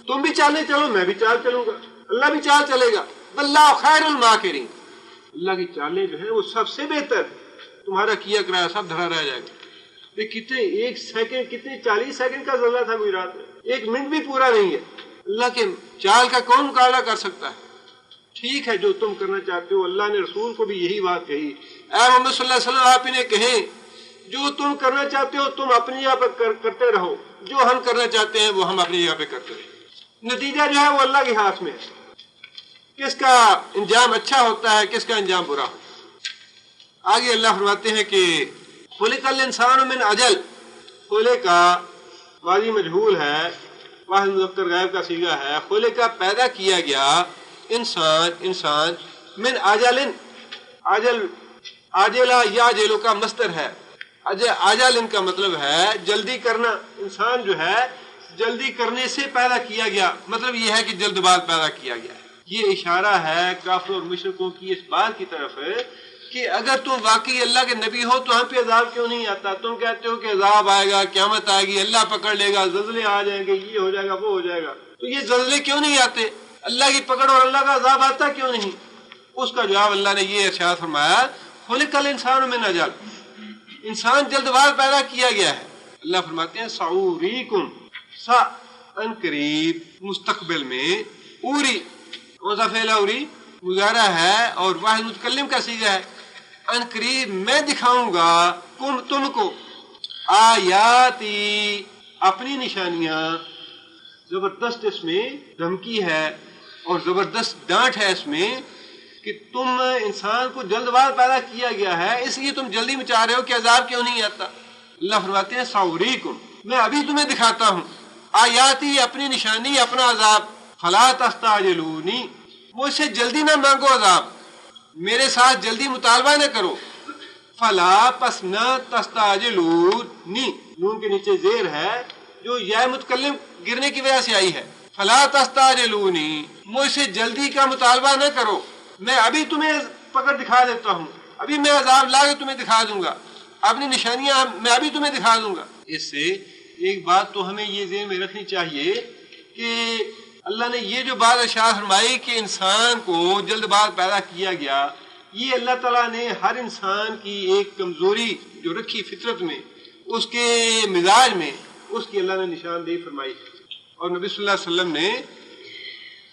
تم بھی چالیں چلو، میں بھی چال چلوں گا، اللہ بھی چال چلے گا. واللہ خیر الماکرین، اللہ کی چالیں جو ہیں وہ سب سے بہتر. تمہارا کیا کرایا سب دھرا رہ جائے گا. یہ کتنے ایک سیکنڈ، کتنے 40 سیکنڈ کا زلزلہ تھا گجرات میں، 1 منٹ بھی پورا نہیں ہے. اللہ کے چال کا کون مقابلہ کر سکتا ہے؟ ٹھیک ہے جو تم کرنا چاہتے ہو. اللہ نے رسول کو بھی یہی بات کہی، اے محمد صلی اللہ علیہ وسلم آپ انہیں کہیں جو تم کرنا چاہتے ہو تم اپنی جگہ پہ کرتے رہو، جو ہم کرنا چاہتے ہیں وہ ہم اپنی جگہ پہ کرتے رہیں. نتیجہ جو ہے وہ اللہ کے ہاتھ میں ہے. کس کا انجام اچھا ہوتا ہے، کس کا انجام برا ہوتا ہے. آگے اللہ فرماتے ہیں کہ خلق الانسان من اجل، خلق کا ماضی مجہول ہے، واحد مذکر غائب کا صیغہ ہے. خلق کا پیدا کیا گیا انسان من اجل، اجل عاجلہ یا اجلو کا مصدر ہے. اجل ان کا مطلب ہے جلدی کرنا. انسان جو ہے جلدی کرنے سے پیدا کیا گیا، مطلب یہ ہے کہ جلد باز پیدا کیا گیا. یہ اشارہ ہے کافروں اور مشرکوں کی اس بات کی طرف کہ اگر تم واقعی اللہ کے نبی ہو تو ہم پہ عذاب کیوں نہیں آتا؟ تم کہتے ہو کہ عذاب آئے گا، قیامت آئے گی، اللہ پکڑ لے گا، زلزلے آ جائیں گے، یہ ہو جائے گا، وہ ہو جائے گا. تو یہ زلزلے کیوں نہیں آتے؟ اللہ کی پکڑ اور اللہ کا عذاب آتا کیوں نہیں؟ اس کا جواب اللہ نے یہ ارشاد فرمایا، خلق الانسان من اجل، انسان جلد باز پیدا کیا گیا ہے. اللہ فرماتے ہیں سأوریکم، سا ان قریب مستقبل میں، اوری کون سا فعل ہے؟ اوری مضارع ہے اور واحد متکلم کا صیغہ ہے. ان قریب میں دکھاؤں گا تم کو آیاتی، اپنی نشانیاں. زبردست اس میں دھمکی ہے اور زبردست ڈانٹ ہے اس میں کہ تم انسان کو جلد باز پیدا کیا گیا ہے، اس لیے تم جلدی میں چاہ رہے ہو کہ عذاب کیوں نہیں آتا. اللہ فرماتے ہیں سأوریکم، میں ابھی تمہیں دکھاتا ہوں، آیاتی، اپنی نشانی، اپنا عذاب. فلا تستعجلونی، مجھ سے جلدی نہ مانگو عذاب، میرے ساتھ جلدی مطالبہ نہ کرو. فلا، پس نہ، تستعجلونی، نون کے نیچے زیر ہے جو یا متکلم گرنے کی وجہ سے آئی ہے. فلا تستعجلونی، مجھ سے جلدی کا مطالبہ نہ کرو، میں ابھی تمہیں پکڑ دکھا دیتا ہوں، ابھی میں عذاب لا کے تمہیں دکھا دوں گا، اپنی نشانیاں میں ابھی تمہیں دکھا دوں گا. اس سے ایک بات تو ہمیں یہ ذہن میں رکھنی چاہیے کہ اللہ نے یہ جو بات ارشاد فرمائی کہ انسان کو جلد باز پیدا کیا گیا، یہ اللہ تعالیٰ نے ہر انسان کی ایک کمزوری جو رکھی فطرت میں، اس کے مزاج میں، اس کی اللہ نے نشاندہی فرمائی. اور نبی صلی اللہ علیہ وسلم نے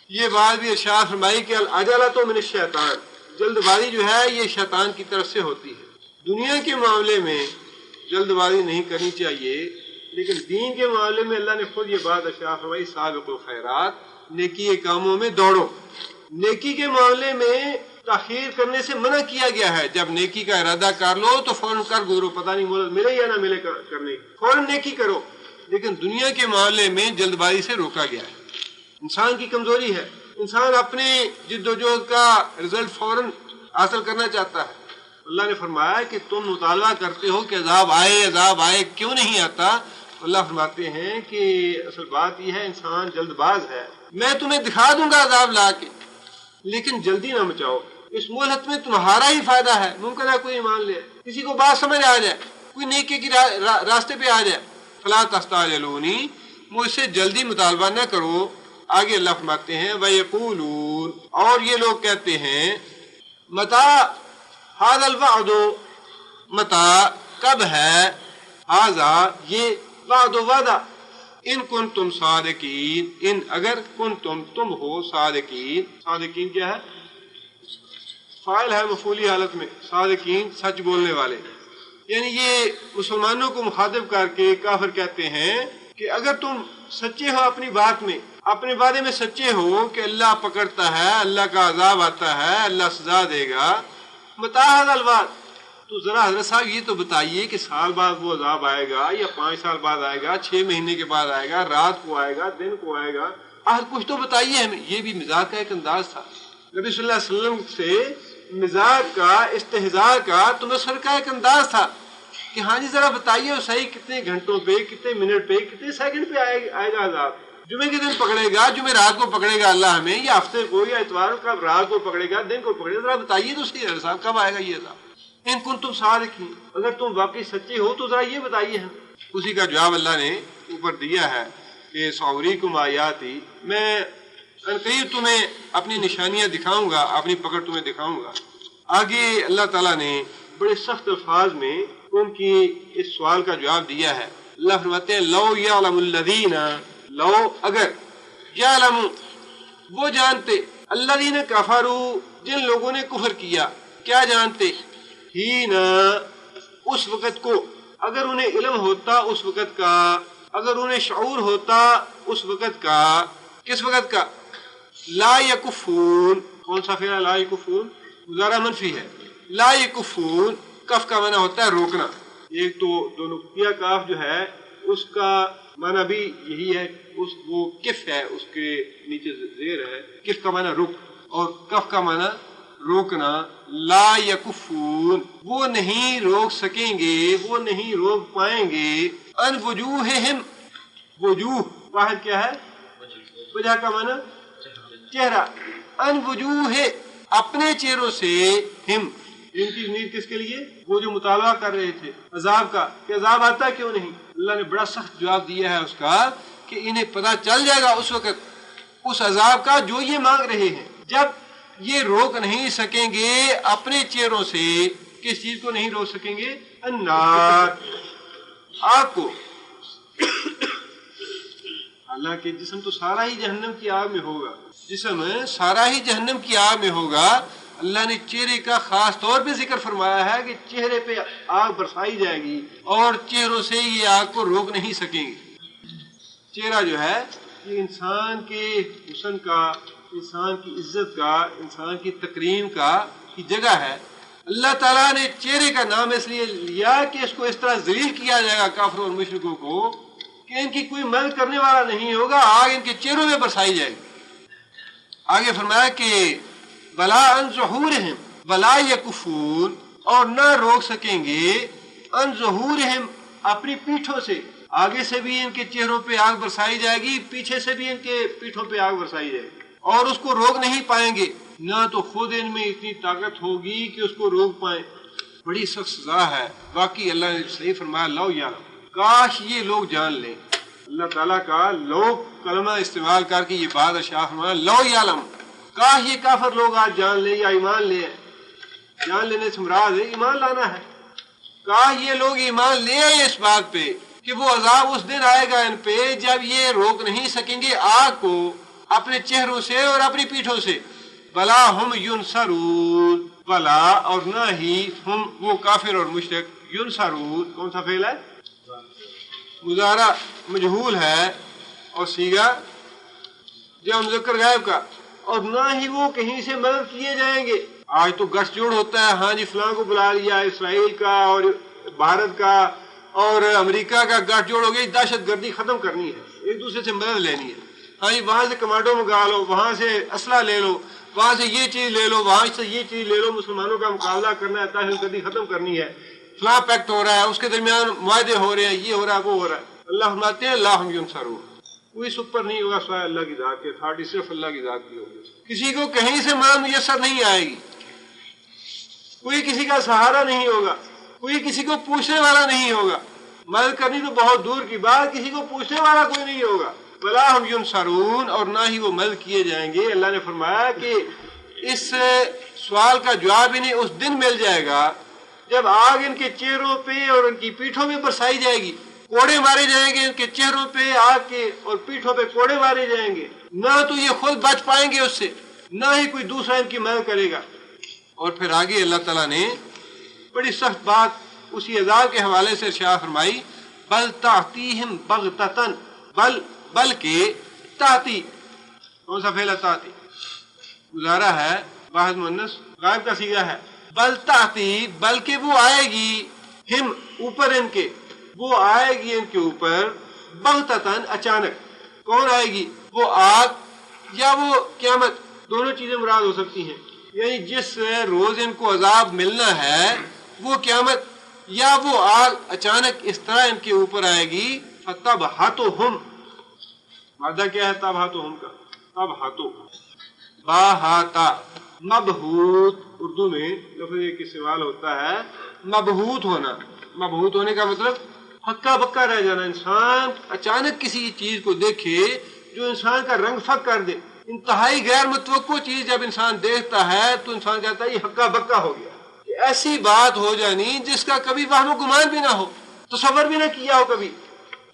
یہ بات بھی ارشاد فرمائی کہ العجلۃ من الشیطان، جلد بازی جو ہے یہ شیطان کی طرف سے ہوتی ہے. دنیا کے معاملے میں جلد بازی نہیں کرنی چاہیے، لیکن دین کے معاملے میں اللہ نے خود یہ بات ارشاد فرمائی سابقوا الخیرات، نیکی کے کاموں میں دوڑو. نیکی کے معاملے میں تاخیر کرنے سے منع کیا گیا ہے. جب نیکی کا ارادہ کر لو تو فوراً کر گزرو، پتہ نہیں مہلت ملے یا نہ ملے کرنے، فوراً نیکی کرو. لیکن دنیا کے معاملے میں جلد بازی سے روکا گیا ہے. انسان کی کمزوری ہے، انسان اپنے جد و جہد کا رزلٹ فوراً حاصل کرنا چاہتا ہے. اللہ نے فرمایا کہ تم مطالبہ کرتے ہو کہ عذاب آئے کیوں نہیں آتا. اللہ فرماتے ہیں کہ اصل بات یہ ہے انسان جلد باز ہے. میں تمہیں دکھا دوں گا عذاب لا کے، لیکن جلدی نہ مچاؤ. اس مہلت میں تمہارا ہی فائدہ ہے. ممکن ہے کوئی ایمان لے، کسی کو بات سمجھ آ جائے، کوئی نیکی کی راستے پہ آ جائے. فلا تستعجلونی، مجھ سے جلدی مطالبہ نہ کرو. آگے اللہ فرماتے ہیں وَيَقُولُونَ، اور یہ لوگ کہتے ہیں مَتَىٰ هَذَا الْوَعْدُ، متا کب ہے، ہاذا یہ، وعد وعدہ، ان کنتم صادقین، ان اگر کنتم تم ہو صادقین. صادقین کیا ہے؟ فاعل ہے مفعولی حالت میں، صادقین سچ بولنے والے. یعنی یہ مسلمانوں کو مخاطب کر کے کافر کہتے ہیں کہ اگر تم سچے ہو اپنی بات میں، اپنے وعدے میں سچے ہو کہ اللہ پکڑتا ہے، اللہ کا عذاب آتا ہے، اللہ سزا دے گا، متاع ھذا الوعد، تو ذرا حضرت صاحب یہ تو بتائیے کہ سال بعد وہ عذاب آئے گا یا 5 سال بعد آئے گا، 6 مہینے کے بعد آئے گا، رات کو آئے گا، دن کو آئے گا، آخر کچھ تو بتائیے ہمیں. یہ بھی مزاح کا ایک انداز تھا نبی صلی اللہ علیہ وسلم سے، مزاح کا، استہزاء کا تمسخر کا ایک انداز تھا کہ ہاں جی ذرا بتائیے صحیح کتنے گھنٹوں پہ، کتنے منٹ پہ، کتنے سیکنڈ پہ آئے گا عذاب. جمعے کے دن پکڑے گا، جمعے رات کو پکڑے گا اللہ ہمیں، یا ہفتے کو یا اتوار کو، رات کو پکڑے گا، دن کو پکڑے گا، ذرا بتائیے تو صحیح صاحب کب آئے گا یہ عذاب. ان کنتم صادقین، اگر تم واقعی سچے ہو تو ذرا یہ بتائیے ہم. اسی کا جواب اللہ نے اوپر دیا ہے کہ سأریکم آیاتی، میں قریب تمہیں اپنی نشانیاں دکھاؤں گا، اپنی پکڑ تمہیں دکھاؤں گا. آگے اللہ تعالیٰ نے بڑے سخت الفاظ میں ان کی اس سوال کا جواب دیا ہے. اللہ فرماتے ہیں لو یعلم الذین، لو اگر، یعلم وہ جانتے، الذین کفروا جن لوگوں نے کفر کیا، کیا جانتے، ہی نہ اس وقت کو، اگر انہیں علم ہوتا اس وقت کا، اگر انہیں شعور ہوتا اس وقت کا. کس وقت کا؟ لا یکفون، کون سا فعل لا یکفون؟ مضارع منفی ہے. لا یکفون، کف کا معنی ہوتا ہے روکنا. ایک تو دو نقطہ کاف جو ہے اس کا معنی بھی یہی ہے، وہ کف ہے، اس کے نیچے زیر ہے، کف کا معنی رک، اور کف کا معنی روکنا. لا یکفون، وہ نہیں روک سکیں گے، وہ نہیں روک پائیں گے. ان وجوہہم، وجوہ واحد کیا ہے؟ وجہ کا معنی چہرہ. ان وجوہ، اپنے چہروں سے، ہم، ان کی ضمیر کس کے لیے؟ وہ جو مطالبہ کر رہے تھے عذاب کا کہ عذاب آتا کیوں نہیں. اللہ نے بڑا سخت جواب دیا ہے اس کا کہ انہیں پتہ چل جائے گا اس وقت اس عذاب کا جو یہ مانگ رہے ہیں. جب یہ روک نہیں سکیں گے اپنے چہروں سے، کس چیز کو نہیں روک سکیں گے؟ النار، آگ کو. حالانکہ جسم تو سارا ہی جہنم کی آگ میں ہوگا، جسم سارا ہی جہنم کی آگ میں ہوگا. اللہ نے چہرے کا خاص طور پہ ذکر فرمایا ہے کہ چہرے پہ آگ برسائی جائے گی اور چہروں سے یہ آگ کو روک نہیں سکیں گے. چہرہ جو ہے یہ انسان کے حسن کا، انسان کی عزت کا، انسان کی تکریم کا کی جگہ ہے. اللہ تعالیٰ نے چہرے کا نام اس لیے لیا کہ اس کو اس طرح ذلیل کیا جائے گا کافروں اور مشرکوں کو کہ ان کی کوئی مدد کرنے والا نہیں ہوگا، آگ ان کے چہروں میں برسائی جائے گی. آگے فرمایا کہ ولا عن ظہورہم ولا یکفون، اور نہ روک سکیں گے عن ظہورہم اپنی پیٹھوں سے. آگے سے بھی ان کے چہروں پہ آگ برسائی جائے گی، پیچھے سے بھی ان کے پیٹھوں پہ آگ برسائی جائے گی، اور اس کو روک نہیں پائیں گے. نہ تو خود ان میں اتنی طاقت ہوگی کہ اس کو روک پائیں. بڑی سخت سزا ہے. باقی اللہ نے صحیح فرمایا لو یعلم، کاش یہ لوگ جان لیں. اللہ تعالیٰ کا لو کلمہ استعمال کر کے یہ بات ارشاد فرمایا لو یعلم، کاش یہ کافر لوگ آج جان لیں یا ایمان لیں. جان لینے سے مراد ہے ایمان لانا ہے. کاش یہ لوگ ایمان لے آئے اس بات پہ کہ وہ عذاب اس دن آئے گا ان پہ جب یہ روک نہیں سکیں گے آگ کو اپنے چہروں سے اور اپنی پیٹھوں سے. بلا ہم ینصرون، بلا اور نہ ہی ہم وہ کافر اور مشرک، ینصرون کون سا فعل ہے؟ مضارع مجہول ہے اور صیغہ جو مذکر غائب کا. اور نہ ہی وہ کہیں سے مدد کیے جائیں گے. آج تو گٹھ-جوڑ ہوتا ہے، ہاں جی فلاں کو بلا لیا، اسرائیل کا اور بھارت کا اور امریکہ کا گٹھ جوڑ ہو گئی، دہشت گردی ختم کرنی ہے، ایک دوسرے سے مدد لینی ہے، ہاں جی وہاں سے کمانڈو منگا لو، وہاں سے اسلحہ لے لو، وہاں سے یہ چیز لے لو، وہاں سے یہ چیز لے لو، مسلمانوں کا مقابلہ کرنا ہے، دہشت گردی ختم کرنی ہے، فلاں پیکٹ ہو رہا ہے، اس کے درمیان معاہدے ہو رہے ہیں، یہ ہو رہا ہے وہ ہو رہا ہے۔ اللہ فرماتے ہیں لا ہم ینصرون، کوئی سپر نہیں ہوگا سوائے اللہ کی ذات کے، اتھارٹی صرف اللہ کی ذات کی ہوگی، کسی کو کہیں سے مدد میسر نہیں آئے گی، کوئی کسی کا سہارا نہیں ہوگا، کوئی کسی کو پوچھنے والا نہیں ہوگا، مدد کرنی تو بہت دور کی بات، کسی کو پوچھنے والا کوئی نہیں ہوگا، ولا ہم ینصرون، اور نہ ہی وہ مدد کیے جائیں گے۔ اللہ نے فرمایا کہ اس سوال کا جواب انہیں اس دن مل جائے گا جب آگ ان کے چہروں پہ اور ان کی پیٹھوں میں برسائی جائے گی، کوڑے مارے جائیں گے ان کے چہروں پہ آگ کے اور پیٹھوں پہ کوڑے مارے جائیں گے، نہ تو یہ خود بچ پائیں گے اس سے، نہ ہی کوئی دوسرا ان کی مدد کرے گا۔ اور پھر آگے اللہ تعالیٰ نے بڑی سخت بات اسی عذاب کے حوالے سے ارشاد فرمائی، بل تأتیہم بغتتن، بلکہ تاتی، کون سا فعل ہے تاتی؟ گزارا ہے، واحد مؤنث غائب کا صیغہ ہے، بل تاتی، بلکہ وہ آئے گی، ہم اوپر ان کے، وہ آئے گی ان کے اوپر، بغتتن اچانک، کون آئے گی؟ وہ آگ یا وہ قیامت، دونوں چیزیں مراد ہو سکتی ہیں، یعنی جس روز ان کو عذاب ملنا ہے وہ قیامت یا وہ آگ اچانک اس طرح ان کے اوپر آئے گی، فَتَبْحَتُهُمْ، مادہ کیا ہے تبحتہم کا؟ تبحتو، باہاتا، مبہوت، اردو میں لفظ ایک استعمال ہوتا ہے مبہوت ہونا، مبہوت ہونے کا مطلب ہکا بکا رہ جانا، انسان اچانک کسی چیز کو دیکھے جو انسان کا رنگ پھک کر دے، انتہائی غیر متوقع چیز جب انسان دیکھتا ہے تو انسان کہتا ہے یہ ہکا بکا ہو گیا، کہ ایسی بات ہو جانی جس کا کبھی وہم و گمان بھی نہ ہو، تصور بھی نہ کیا ہو کبھی۔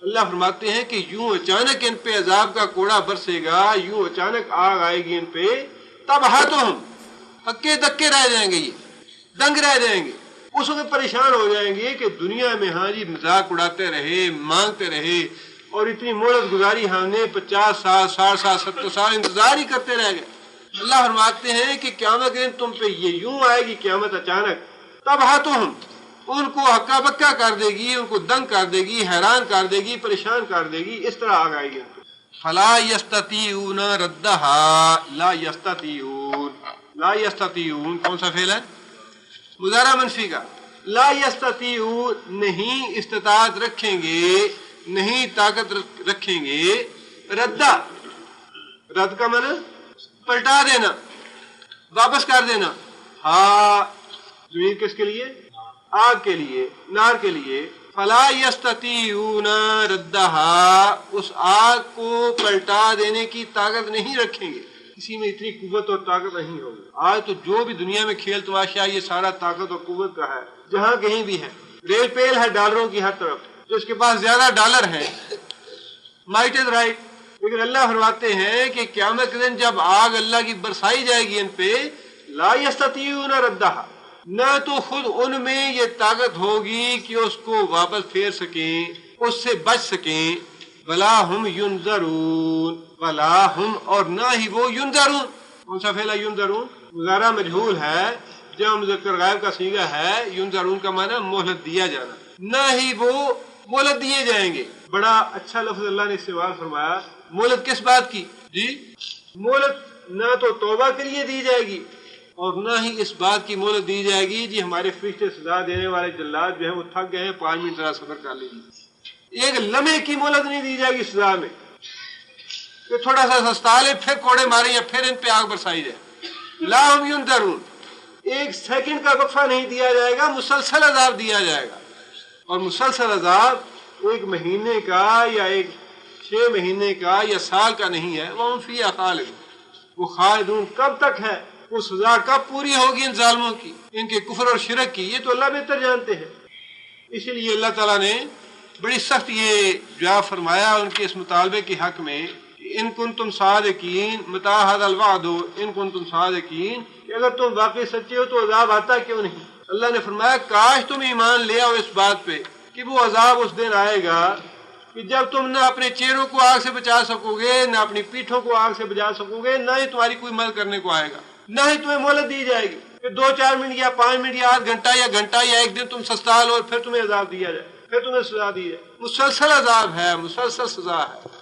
اللہ فرماتے ہیں کہ یوں اچانک ان پہ عذاب کا کوڑا برسے گا، یوں اچانک آگ آئے گی ان پہ، تب ہاتھوں ہکے دکے رہ جائیں گے، یہ دنگ رہ جائیں گے، اس وقت پریشان ہو جائیں گے کہ دنیا میں ہاں جی مذاق اڑاتے رہے، مانگتے رہے، اور اتنی مہلت گزاری ہم نے 50 سال 60 سال 70 سال انتظار ہی کرتے رہ گئے۔ اللہ فرماتے ہیں کہ قیامت کے دن تم پہ یہ یوں آئے گی قیامت اچانک، تب ہاتھوں ان کو ہکا بکا کر دے گی، ان کو دنگ کر دے گی، حیران کر دے گی، پریشان کر دے گی، اس طرح آگ آئے گی۔ فلا یستطیعون ردھا، لا یستطیعون، لا یستطیعون کون سا فعل ہے؟ مضارع منفی کا، لا یستطیعون نہیں استطاعت رکھیں گے، نہیں طاقت رکھیں گے، ردہ، رد کا معنی پلٹا دینا، واپس کر دینا، ہاں زمین کس کے لیے؟ آگ کے لیے، نار کے لیے، فلا یستطیعون ردھا، اس آگ کو پلٹا دینے کی طاقت نہیں رکھیں گے، کسی میں اتنی قوت اور طاقت نہیں ہوگی۔ آج تو جو بھی دنیا میں کھیل تماشا یہ سارا طاقت اور قوت کا ہے، جہاں کہیں بھی ہے، ریل پیل ہے ڈالروں کی ہر طرف، جس کے پاس زیادہ ڈالر ہیں، مائٹ از رائٹ، لیکن اللہ فرماتے ہیں کہ قیامت کے دن جب آگ اللہ کی برسائی جائے گی ان پہ، لا یستطیعون ردھا، نہ تو خود ان میں یہ طاقت ہوگی کہ اس کو واپس پھیر سکیں، اس سے بچ سکیں، ولا ہم ینظرون، ولا ہم اور نہ ہی وہ ینظرون، کون سا فعل ہے ینظرون؟ مضارع مجہول ہے، جمع مذکر غائب کا صیغہ ہے، ینظرون کا معنی مہلت دیا جانا، نہ ہی وہ مہلت دیے جائیں گے۔ بڑا اچھا لفظ اللہ نے استعمال فرمایا، مہلت کس بات کی؟ جی مہلت نہ تو توبہ کے لیے دی جائے گی اور نہ ہی اس بات کی مہلت دی جائے گی جی ہمارے فرشتے سزا دینے والے جلاد جو ہیں وہ تھک گئے ہیں، 5 منٹ ذرا صبر کر لیجیے، ایک لمحے کی مہلت نہیں دی جائے گی سزا میں کہ تھوڑا سا سستا لے پھر کوڑے مارے یا پھر ان پہ آگ برسائی جائے، لا ہم ینظرون، ایک سیکنڈ کا وقفہ نہیں دیا جائے گا، مسلسل عذاب دیا جائے گا، اور مسلسل عذاب ایک مہینے کا یا ایک 6 مہینے کا یا سال کا نہیں ہے، وہ فیہا خالدون، وہ خالدون کب تک ہے، وہ سزا کب پوری ہوگی ان ظالموں کی، ان کے کفر اور شرک کی، یہ تو اللہ بہتر جانتے ہیں۔ اسی لیے اللہ تعالیٰ نے بڑی سخت یہ جواب فرمایا ان کے اس مطالبے کے حق میں، ان کنتم صادقین متی ھذا الوعد، ان کنتم صادقین، کہ اگر تم واقعی سچے ہو تو عذاب آتا کیوں نہیں؟ اللہ نے فرمایا کاش تم ایمان لے آؤ اس بات پہ کہ وہ عذاب اس دن آئے گا کہ جب تم نہ اپنے چہروں کو آگ سے بچا سکو گے، نہ اپنی پیٹھوں کو آگ سے بچا سکو گے، نہ ہی تمہاری کوئی مدد کرنے کو آئے گا، نہ ہی تمہیں مہلت دی جائے گی۔ کہ 2-4 منٹ یا 5 منٹ یا آدھ گھنٹہ یا گھنٹہ یا ایک دن تم سستا لو اور پھر تمہیں عذاب دیا جائے، پھر تمہیں سزا دی جائے. مسلسل عذاب ہے، مسلسل سزا ہے.